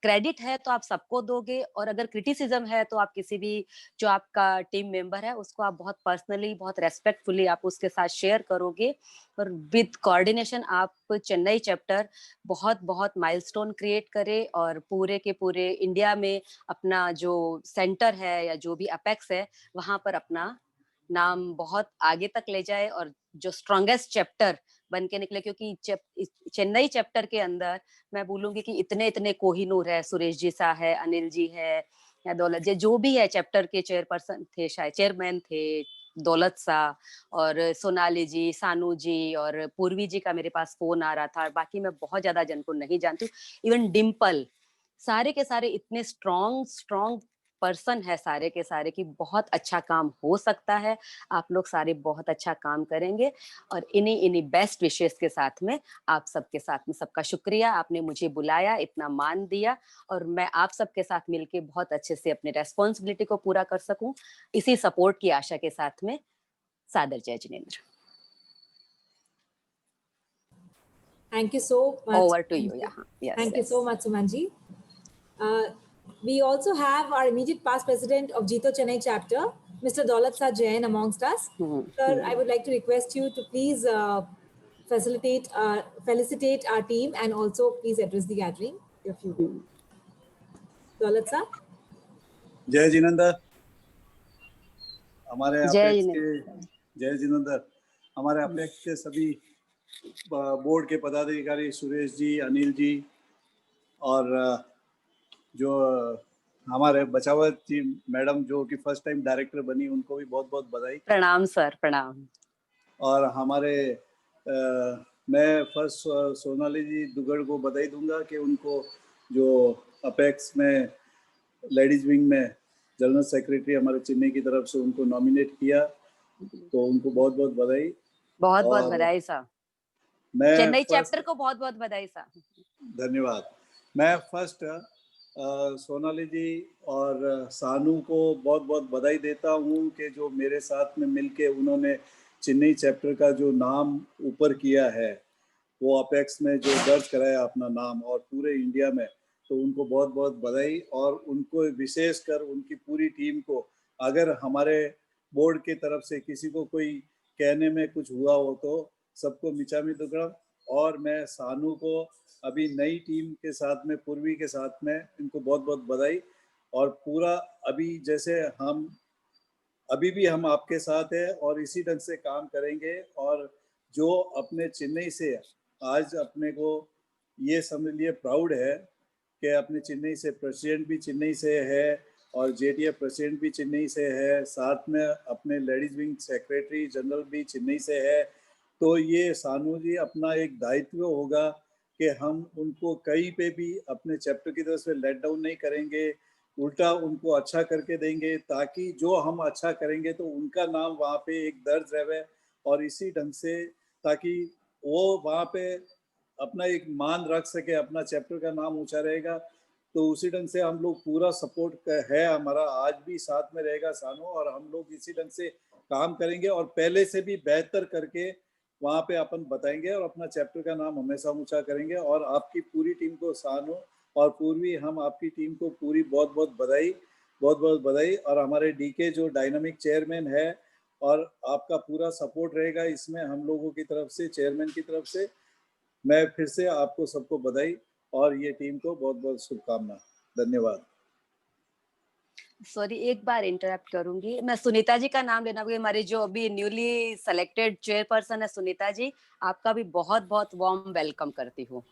क्रेडिट है तो आप सबको दोगे, और अगर क्रिटिसिज्म है तो आप किसी भी जो आपका टीम मेंबर है उसको आप बहुत पर्सनली, बहुत रेस्पेक्टफुली आप उसके साथ शेयर करोगे. और विद कोऑर्डिनेशन आप चेन्नई चैप्टर बहुत बहुत माइलस्टोन क्रिएट करे और पूरे के पूरे इंडिया में अपना जो सेंटर है या जो भी अपेक्स है वहां पर अपना नाम बहुत आगे तक ले जाए और जो स्ट्रॉन्गेस्ट चैप्टर बन के निकले. क्योंकि चेन्नई चैप्टर के अंदर मैं बोलूंगी कि इतने इतने कोहिनूर है, सुरेश जी सा है, अनिल जी है, या दौलत जी जो भी है चैप्टर के चेयरपर्सन थे, शायद चेयरमैन थे, दौलत सा और सोनाली जी, सानू जी और पूर्वी जी का मेरे पास फोन आ रहा था. बाकी मैं बहुत ज्यादा जन को नहीं जानती हूँ. इवन डिम्पल, सारे के सारे इतने स्ट्रॉन्ग पर्सन है सारे के सारे कि बहुत अच्छा काम हो सकता है, आप लोग सारे बहुत अच्छा काम करेंगे और इन्हीं बेस्ट विशेष के साथ में आप सबके साथ में सबका शुक्रिया, आपने मुझे बुलाया, इतना मान दिया और मैं आप सबके साथ मिलके बहुत अच्छे से अपने रेस्पॉन्सिबिलिटी को पूरा कर सकूं, इसी सपोर्ट की आशा के साथ में सादर Jai Jinendra. Thank you so much. Over to you. Yeah. Yes. Thank you so much, Sumanji. We also have our immediate past president of Jito Chennai chapter, Mr. Daulat Shah Jain amongst us. Sir, I would like to request you to please felicitate our team and also please address the gathering. If you will. Daulat Shah. जय जिनेंद्र। हमारे जय जिनेंद्र हमारे apex के सभी board के पदाधिकारी सुरेश जी, अनिल जी और जो हमारे बचावत जी मैडम जो कि फर्स्ट टाइम डायरेक्टर बनी, उनको भी बहुत बहुत बधाई। प्रणाम सर, प्रणाम। और हमारे मैं फर्स्ट सोनाली जी दुगड़ को बधाई दूंगा कि उनको जो अपेक्स में लेडीज विंग में जनरल सेक्रेटरी हमारे चेन्नई की तरफ से उनको नॉमिनेट किया, तो उनको बहुत बहुत बधाई। बहुत बहुत बधाई साहब। मैं चेन्नई चैप्टर को बहुत बहुत बधाई साहब। धन्यवाद। मैं फर्स्ट सोनाली जी और सानू को बहुत बहुत बधाई देता हूँ कि जो मेरे साथ में मिलके उन्होंने चेन्नई चैप्टर का जो नाम ऊपर किया है, वो अपेक्स में जो दर्ज कराया अपना नाम और पूरे इंडिया में, तो उनको बहुत बहुत बधाई। और उनको विशेषकर उनकी पूरी टीम को, अगर हमारे बोर्ड की तरफ से किसी को कोई कहने में कुछ हुआ हो तो सबको मिचामी दुकड़ा। और मैं सानू को अभी नई टीम के साथ में, पूर्वी के साथ में, इनको बहुत बहुत बधाई। और पूरा अभी जैसे हम अभी भी हम आपके साथ हैं और इसी ढंग से काम करेंगे। और जो अपने चेन्नई से आज अपने को ये समझ लिए प्राउड है कि अपने चेन्नई से प्रेसिडेंट भी चेन्नई से है और जेटीएफ प्रेसिडेंट भी चेन्नई से है, साथ में अपने लेडीज विंग सेक्रेटरी जनरल भी चेन्नई से है। तो ये सानू जी अपना एक दायित्व होगा कि हम उनको कहीं पे भी अपने चैप्टर की तरफ से लेट डाउन नहीं करेंगे, उल्टा उनको अच्छा करके देंगे, ताकि जो हम अच्छा करेंगे तो उनका नाम वहाँ पे एक दर्ज रहे और इसी ढंग से ताकि वो वहाँ पे अपना एक मान रख सके, अपना चैप्टर का नाम ऊंचा रहेगा। तो उसी ढंग से हम लोग पूरा सपोर्ट है हमारा, आज भी साथ में रहेगा सानू, और हम लोग इसी ढंग से काम करेंगे और पहले से भी बेहतर करके वहाँ पे अपन बताएंगे और अपना चैप्टर का नाम हमेशा ऊंचा करेंगे। और आपकी पूरी टीम को, सानू और पूर्वी, हम आपकी टीम को पूरी बहुत बहुत बधाई, बहुत बहुत बधाई। और हमारे डीके जो डायनामिक चेयरमैन है, और आपका पूरा सपोर्ट रहेगा इसमें हम लोगों की तरफ से, चेयरमैन की तरफ से। मैं फिर से आपको सबको बधाई और ये टीम को बहुत बहुत शुभकामना। धन्यवाद। सॉरी, एक बार इंटरप्ट करूंगी, मैं सुनीता जी का नाम लेना, हमारे जो अभी न्यूली सेलेक्टेड चेयरपर्सन है सुनीता जी, आपका भी बहुत बहुत वार्म वेलकम करती हूँ।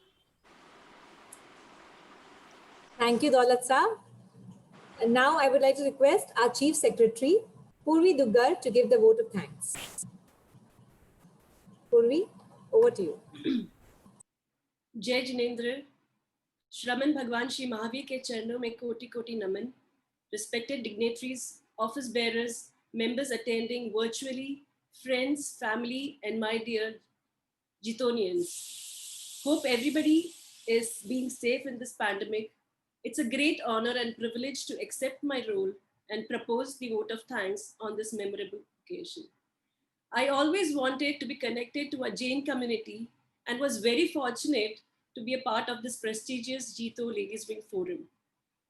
Thank you, Daulat Saab. And now I would like to request our Chief Secretary, Purvi Duggar, to give the vote of thanks. Purvi, over to you. जय जिनेंद्र। श्रमण भगवान श्री महावीर के चरणों में कोटि कोटि नमन। Respected dignitaries, office bearers, members attending virtually, friends, family, and my dear Jitonians. Hope everybody is being safe in this pandemic. It's a great honor and privilege to accept my role and propose the vote of thanks on this memorable occasion. I always wanted to be connected to a Jain community and was very fortunate to be a part of this prestigious Jito Ladies Wing Forum.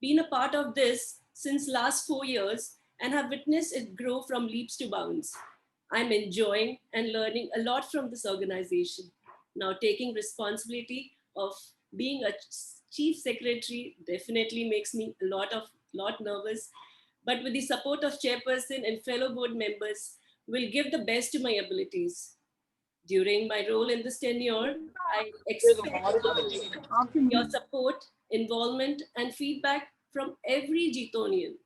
Been a part of this since last 4 years and have witnessed it grow from leaps to bounds. I'm enjoying and learning a lot from this organization. Now taking responsibility of being a chief secretary definitely makes me a lot nervous, but with the support of chairperson and fellow board members, will give the best to my abilities. During my role in this tenure, I expect your support, involvement, and feedback from every Jitonian.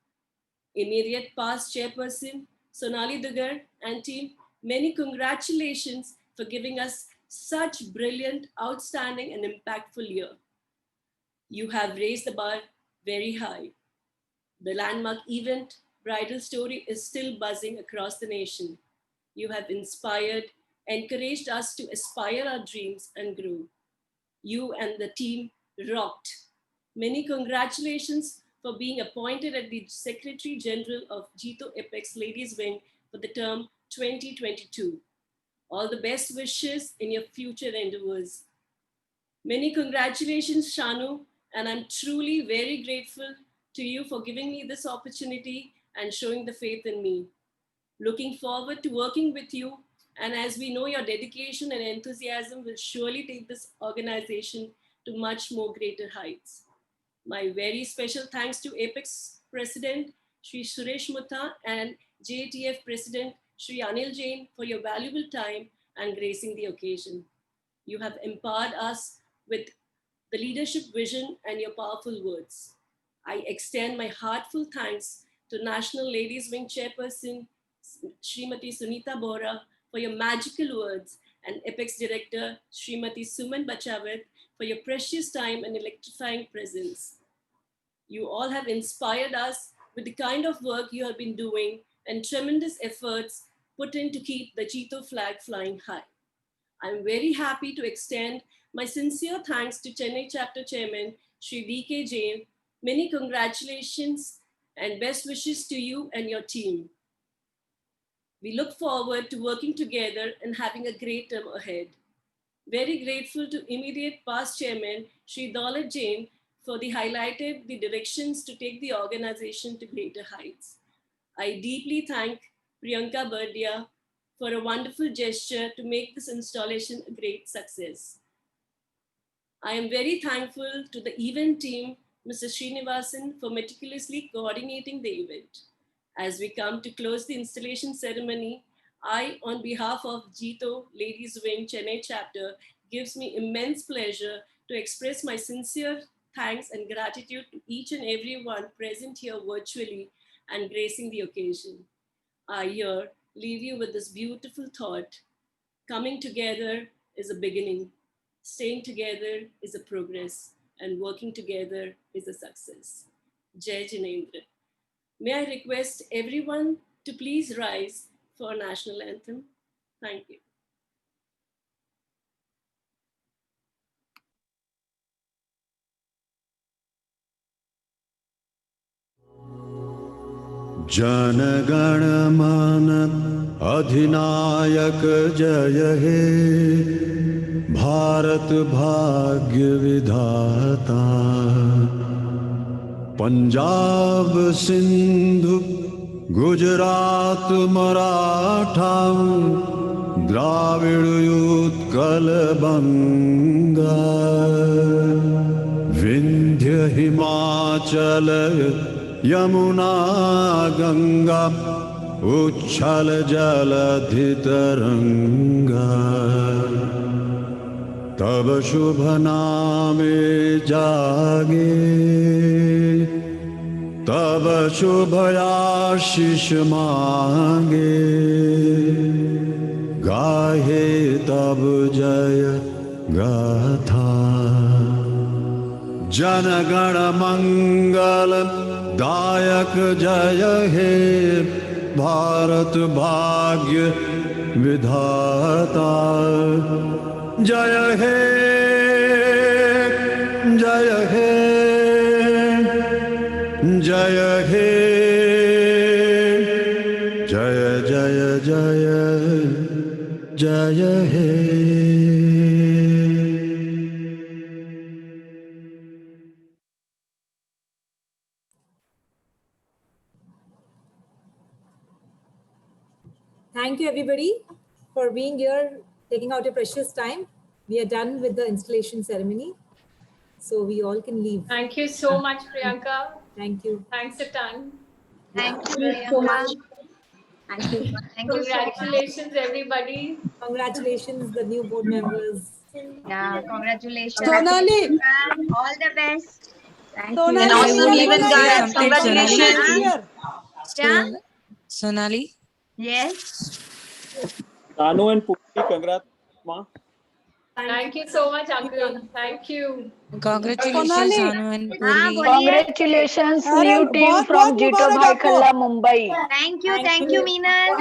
Immediate past chairperson Sonali Dugar and team, many congratulations for giving us such brilliant, outstanding, and impactful year. You have raised the bar very high. The landmark event, Bridal Story, is still buzzing across the nation. You have inspired, encouraged us to aspire our dreams and grow. You and the team rocked. Many congratulations for being appointed as the Secretary General of Jito Apex Ladies Wing for the term 2022. All the best wishes in your future endeavors. Many congratulations, Shanu, and I'm truly very grateful to you for giving me this opportunity and showing the faith in me. Looking forward to working with you, and as we know, your dedication and enthusiasm will surely take this organization to much more greater heights. My very special thanks to Apex President Shri Suresh Mutta and JTF President Shri Anil Jain for your valuable time and gracing the occasion. You have empowered us with the leadership vision and your powerful words. I extend my heartfelt thanks to National Ladies Wing Chairperson Srimati Sunita Bora for your magical words, and Apex Director Srimati Suman Bachawat for your precious time and electrifying presence. You all have inspired us with the kind of work you have been doing and tremendous efforts put in to keep the Jito flag flying high. I'm very happy to extend my sincere thanks to Chennai Chapter Chairman Shri D.K. Jain. Many congratulations and best wishes to you and your team. We look forward to working together and having a great term ahead. Very grateful to immediate past chairman, Shri Daulat Jain, for the highlighted the directions to take the organization to greater heights. I deeply thank Priyanka Bardia for a wonderful gesture to make this installation a great success. I am very thankful to the event team, Mr. Srinivasan, for meticulously coordinating the event. As we come to close the installation ceremony, I, on behalf of Jito Ladies Wing Chennai Chapter, gives me immense pleasure to express my sincere thanks and gratitude to each and everyone present here virtually and gracing the occasion. I here leave you with this beautiful thought. Coming together is a beginning. Staying together is a progress, and working together is a success. Jai Jinendra. May I request everyone to please rise for our national anthem. Thank you. Jana Gana मन अधिनायक जय हे, भारत भाग्य विधाता। पंजाब सिंधु गुजरात मराठा, द्राविड़ उत्कल बंगा, विंध्य हिमाचल यमुना गंगा, उच्छल जलधि तरंगा। तब शुभ नामे जागे, तब शुभ आशीष मांगे, गाहे तब जय गाथा। जन गण मंगल दायक जय हे, भारत भाग्य विधाता। जय हे जय हे जय हे, जय जय जय जय हे। Thank you, everybody, for being here, taking out your precious time. We are done with the installation ceremony, so we all can leave. Thank you so much, Priyanka. Thank you. Thanks a ton. Thank you so Priyanka. much. Thank you. Thank you so much. Congratulations, everybody. Congratulations, the new board members. Yeah, congratulations. Sonali. All the best. Thank Sonali. you. And also even guys, congratulations. Yeah? Sonali. Yes. Anu and Puri, congrats, ma. Thank you so much, Uncle. Thank you. Congratulations, Sonali. Anu and हाँ Purvi. बोलिए. Congratulations, अरे new team बहुत from बहुत Jito मुबारक Bhai आपको. Khalla, Mumbai. Thank you, Meenal.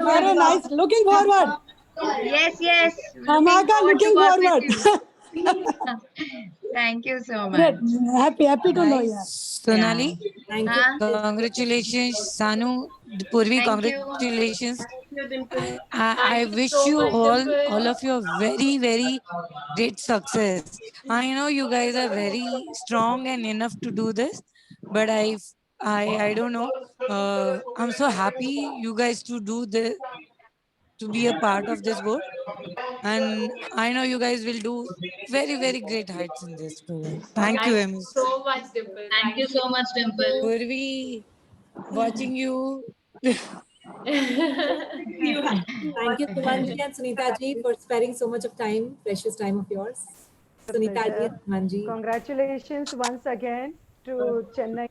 Very nice. Looking forward. Yes. Looking Hamaka forward to looking work with forward. you. Thank you so Great. much. Happy to know you. Sonali, Thank हाँ. congratulations. Sanu, Purvi, Thank you. congratulations. Thank you, Dimple. I Thank you wish so you much, Dimple. all of you a very, very great success. I know you guys are very strong and enough to do this, but I don't know. I'm so happy you guys to do this, to be a part of this board, and I know you guys will do very, very great heights in this program. Thank you, Thank you Ms. so much, Dimple. Thank you so much, Dimple. Purvi, watching you. You have to Thank you, watch. Sumanji and Sunita ji, for sparing so much of time, precious time of yours. Sunita ji and Sumanji. Congratulations once again to Chennai.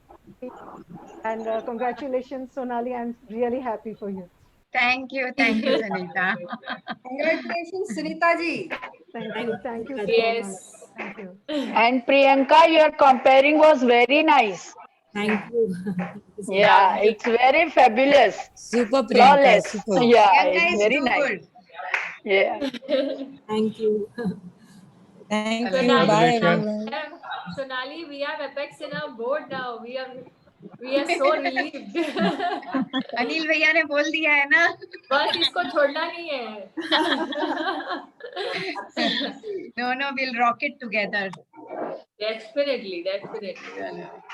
And congratulations, Sonali. I'm really happy for you. Thank you, Sunita. Congratulations, Sunita ji. Thank you so much. Yes. Thank you. And Priyanka, your comparing was very nice. Thank you. Yeah, it's very fabulous. Super Priyanka, Flawless. super. Yeah, Priyanka it's is very too nice. good. Yeah. Thank you. Thank you. Sonali, Bye, we have- everyone. Sonali, we have Apex in our board now. We are so relieved. Anil भैया ने बोल दिया है ना. बस इसको छोड़ना नहीं है. No, we'll rock it together. Definitely.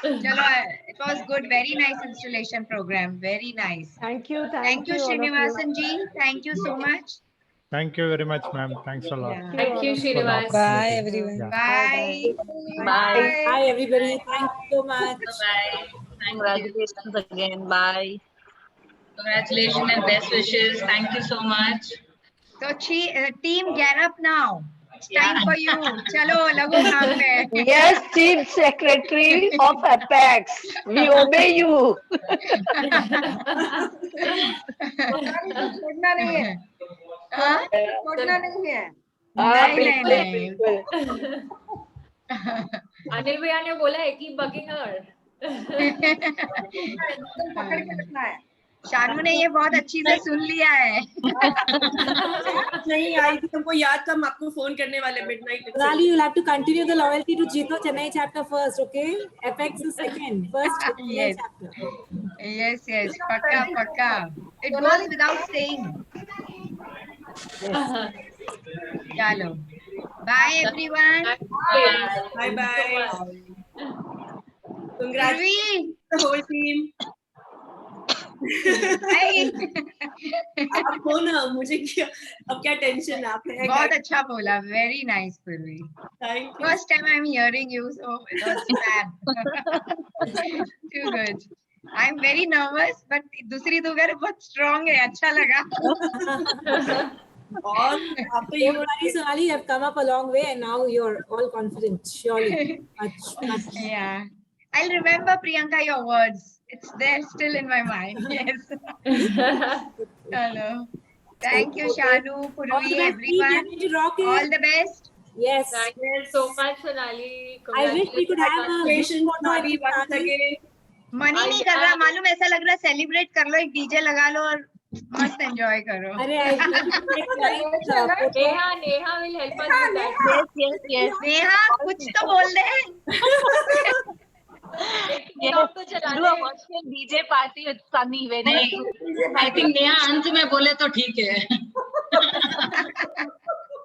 Chalo, it was good. Very nice installation program. Very nice. Thank you. Thank you, all of you. Srinivasan ji. Thank you so much. Thank you very much, ma'am. Thanks a lot. Thank you, Srinivas. Bye, everyone. Bye. Bye. Hi, everybody. Thank you so much. Bye. Congratulations again. Bye. Congratulations and best wishes. Thank you so much. So, team, get up now. It's time for you. Chalo, lago kaam pe. Yes, Chief Secretary of Apex. We obey you. छोड़ना नहीं है. हाँ? छोड़ना नहीं है. नहीं. अनिल भैया ने बोला है कि bugging her. पकड़ के रखना है. शानू ने ये बहुत अच्छी से सुन लिया है. नहीं आई थी तुमको याद था, हम आपको फोन करने वाले midnight. Sonali, you'll have to continue the loyalty to Jito Chennai chapter first, okay? Apex is second. First, Chennai Yes. chapter. Yes. Pakka. It goes without saying. Chalo. Bye, everyone. Bye. Congrats Purvi. the whole team. आप हो ना, मुझे क्या अब क्या tension आप है. बहुत अच्छा बोला. Very nice, Purvi. Thank you. First time I'm hearing you, so it was fab. Too good. I'm very nervous, but दूसरी दो बार बहुत strong है. अच्छा लगा. और आप तो Don't worry, Sonali, you have come up a long way and now you're all confident, surely. Much. Yeah. I'll remember, Priyanka, your words. It's there still in my mind. Yes. Hello. Thank you, Shanu, Purvi, everyone. All the best. Yes. Thank you so much, Sonali. I wish we could have a Congratulations, Sonali, once again. मन ही नहीं कर रहा, मालूम ऐसा लग रहा है celebrate कर लो, एक डीजे लगा लो और मस्त एंजॉय करो. अरे Neha will help us with that. Yes. Neha कुछ तो बोल दे. Yes. Do a virtual DJ party with Sunny. Very. I think Neha अंत में बोले तो ठीक है.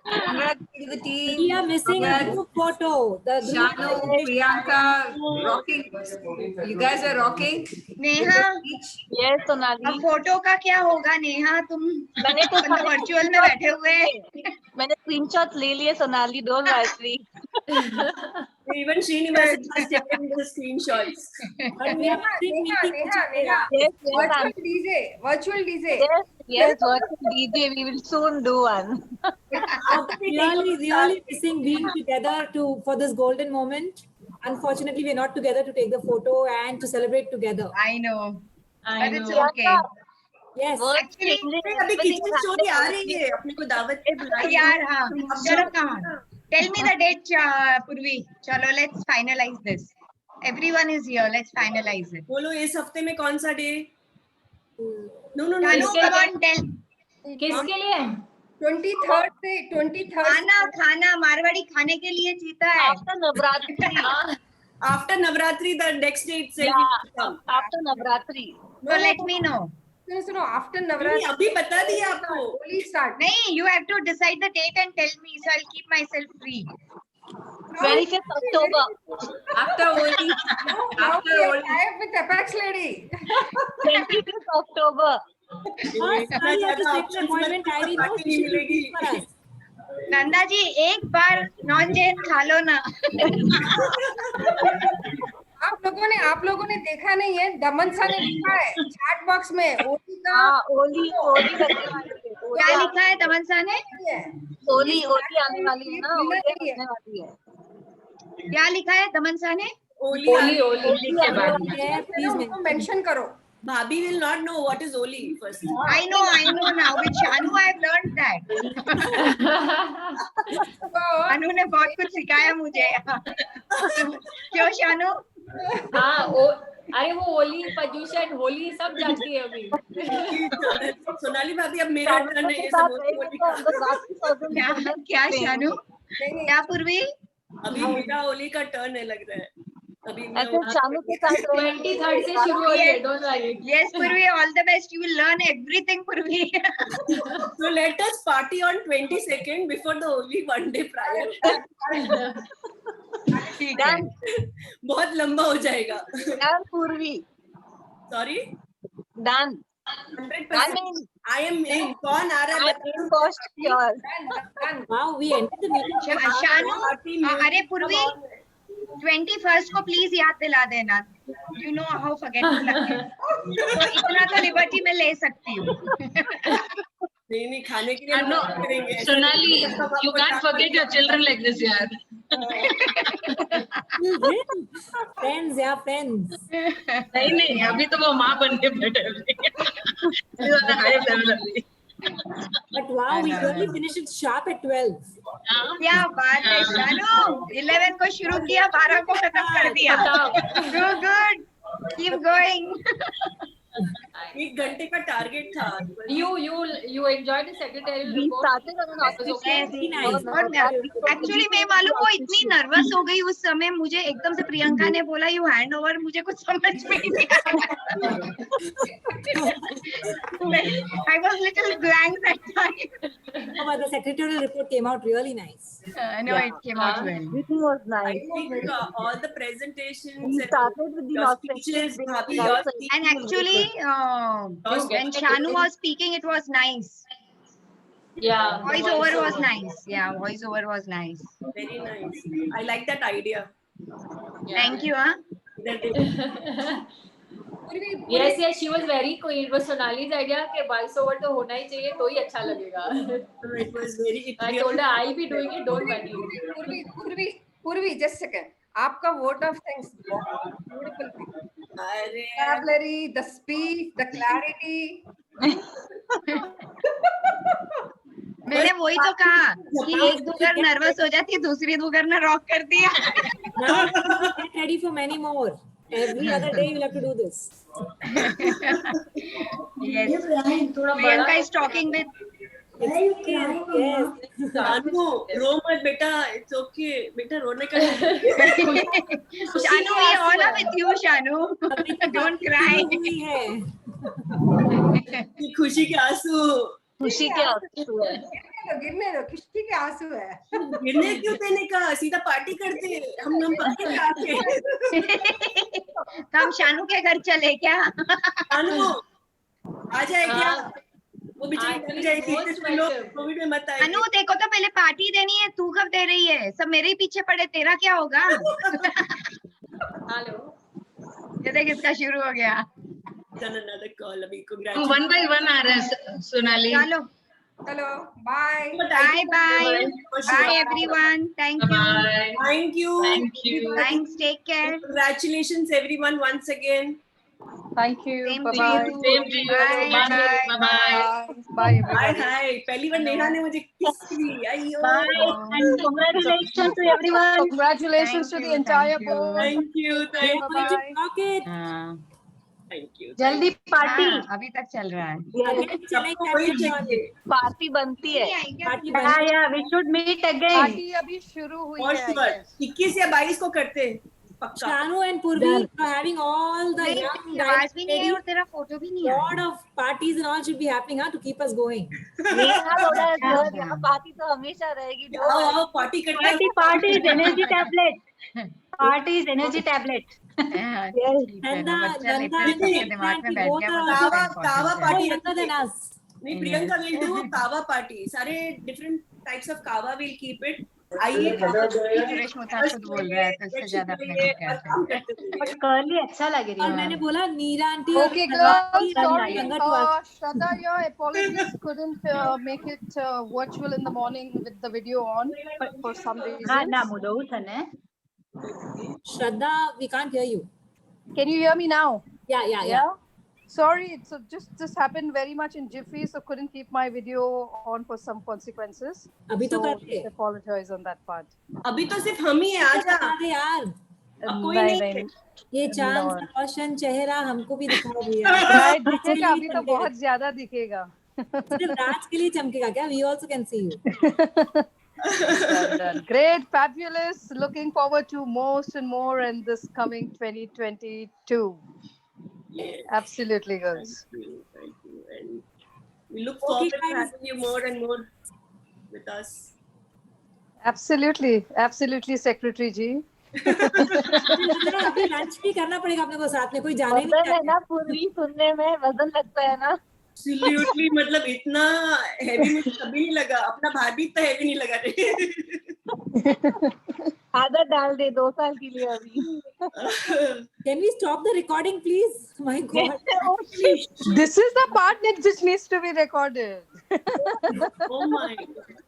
Congrats to the team. We are missing a group photo. The group Shanu, Priyanka, rocking. You guys are rocking. Neha. Yes, Sonali. अब photo का क्या होगा नेहा, तुम मैंने तो वर्चुअल में बैठे हुए. मैंने स्क्रीनशॉट्स ले लिए Sonali. Don't worry. Even Srinivas has taken the screenshots. Virtual DJ. Yes, virtual DJ. We will soon do one. really missing being together for this golden moment. Unfortunately, we're not together to take the photo and to celebrate together. I know. But it's okay. Yes. Actually, अभी kitchen story आ रही है, अपने को दावत पे बुलाइए यार हाँ, चलो come on. Tell me the date, Purvi. चलो, let's finalize this. Everyone is here. Let's finalize it. बोलो इस हफ्ते में कौन सा day? No, Shanu, come on, tell. किसके लिए? 23rd से 23rd खाना मारवाड़ी खाने के लिए जीता है. After Navratri. After Navratri, the next day itself. Yeah, after Navratri. So let me know. सुनो आफ्टर नवरात्रि अभी बता दिया आपको. होली स्टार्ट. नहीं, you have to decide the date and tell me, so I'll keep myself free. 25th October. After Holi. After Holi. I am with Apex lady. 25th October. Nanda ji एक बार non Jain खा लो ना. आप लोगों ने देखा नहीं है, दमन सा ने लिखा है चैट बॉक्स में होली का. होली क्या लिखा है दमन सा ने? होली आने वाली है ना, होली आने वाली है. क्या लिखा है दमन सा ने? होली के बाद प्लीज मेंशन करो. Bhabhi will not know what is Holi first. I know now. With Shanu, I've learned that. Shanu ने बहुत कुछ सिखाया मुझे. क्यों शानू? हाँ, अरे वो होली, पर्यूषण, होली सब जानती है अभी. सोनाली भाभी अब मेरा टर्न है ये सब. क्या शानू? क्या पूर्वी? अभी मेरा होली का टर्न है लग रहा है. अभी शानू के साथ 23rd से शुरू हो गया. Don't worry. Yes, Purvi, all the best. You will learn everything, Purvi. So let us party on 22nd before the Holi one day prior. ठीक है. बहुत लंबा हो जाएगा. Done, Purvi. Sorry. Done. 100%. I am in. कौन आ रहा है? Wow, we ended the meeting. Shanu, अरे पूर्वी 21st को प्लीज याद दिला देना. You know how forgetful I am. तो इतना तो लिबर्टी में ले सकती हूँ. नहीं खाने के लिए हम करेंगे. Sonali, you can't forget your children like this, yaar. Friends, yeah, friends. नहीं अभी तो वो माँ बन के बैठे हैं. But wow, we really finished it sharp at 12. क्या बात है शानू. 11 को शुरू किया, 12 को खत्म कर दिया. Good. Keep going. 1 घंटे का टारगेट था. You enjoyed the secretarial report. Actually मैं मालूम वो इतनी नर्वस हो गई उस समय. मुझे एकदम से प्रियंका ने बोला यू हैंड ओवर. मुझे कुछ समझ में नहीं आया. I was little blank that time. Oh, but the secretarial report came out really nice. No, it came out well. Everything was nice. I think all the presentations We started with the your speeches, speeches, Bhabhi, your speeches. And actually, when Shanu was speaking, it was nice. Yeah. Voice over was nice. Yeah, voice over was nice. Very nice. I like that idea. Thank you, huh? Yes, she was very cool. It was Sonali's idea कि voice over तो होना ही चाहिए तो ही अच्छा लगेगा. It was very. I told her I'll be doing it. Don't worry. पूर्वी, just a second. आपका vote of thanks. Beautiful. Vocabulary, the speech, the clarity. मैंने वही तो कहा कि एक दुगर नर्वस हो जाती है, दूसरी दुगर ने रॉक कर दिया. Now get ready for many more. Every other day you'll have to do this. Yes. Priyanka is talking with. Yes. Shanu, रो मत बेटा. It's okay. बेटा रोने का. Shanu, we all are with you, Shanu. Don't cry. खुशी के आंसू. खुशी के आंसू है. गिरने दो, खुशी के आंसू है. गिरने क्यों देने का? सीधा पार्टी करते हैं. हम पार्टी करते. तो हम शानू के घर चले क्या? शानू आ जाए क्या? वो बेचारी डर जाएगी. कोविड में मत आए. अनु देखो तो पहले पार्टी देनी है. तू कब दे रही है? सब मेरे ही पीछे पड़े. तेरा क्या होगा? हेलो. ये देख इसका शुरू हो गया. Another call. अभी one by one आ रहा है सोनाली. चलो. Bye. Bye everyone. Thank you. Thank you. Thanks. Take care. Congratulations everyone once again. Thank you. Same Bye to bye. you. Same to you. Bye. Bye. Bye everybody. Hi. पहली बार नेहा ने मुझे kiss की. अयो. Bye and congratulations to everyone. Congratulations to the entire board. Thank you. Thank you. Bye. Thank you. जल्दी party अभी तक चल रहा है. पार्टी बनती है. Yeah, we should meet again. Party अभी शुरू हुई For है. sure. 21 या 22 को करते हैं. Shanu and Purvi are having all the young guys. और तेरा फोटो भी नहीं lot of parties and all should be happening, huh, to keep us going. Party तो हमेशा रहेगी. पार्टी करते हैं. Party is energy tablet. Party is energy tablet. कावा पार्टी younger than us. नहीं प्रियंका will do कावा पार्टी. सारे different types of कावा will keep it. आइए सुरेश मुथा खुद बोल रहा है तो इससे ज्यादा अपने को क्या चाहिए. बट कर्ली अच्छा लग रही है. और मैंने बोला नीरा aunty. Okay, girls. Sorry, Shraddha, your apologies couldn't make it virtual in the morning with the video on for some reason. ना मुदौत है ने. Shraddha, we can't hear you. Can you hear me now? Yeah. Sorry, so just this happened very much in jiffy, so couldn't keep my video on for some consequences. अभी तो कर रहे. Apologize on that part. अभी तो सिर्फ हम ही हैं. आजा यार. अब कोई नहीं. ये चांद सा रोशन चेहरा हमको भी दिखाओ भैया. दिखेगा अभी तो बहुत ज्यादा दिखेगा. सिर्फ राज के लिए चमकेगा क्या? We also can see you. Done. Great, fabulous. Looking forward to most and more in this coming 2022. Yes. Absolutely, girls. Thank you. And we look forward to having you more and more with us. Absolutely, Secretary जी. अभी lunch भी करना पड़ेगा अपने को साथ में. कोई जाने नहीं है ना. पूरी सुनने में वजन लगता है ना. Absolutely, मतलब इतना heavy मुझे कभी नहीं लगा. अपना भाई भी इतना heavy नहीं लगा. आदत डाल दे 2 साल के लिए अभी. Can we stop the recording, please? My God. This is the part which needs to be recorded. Oh my God.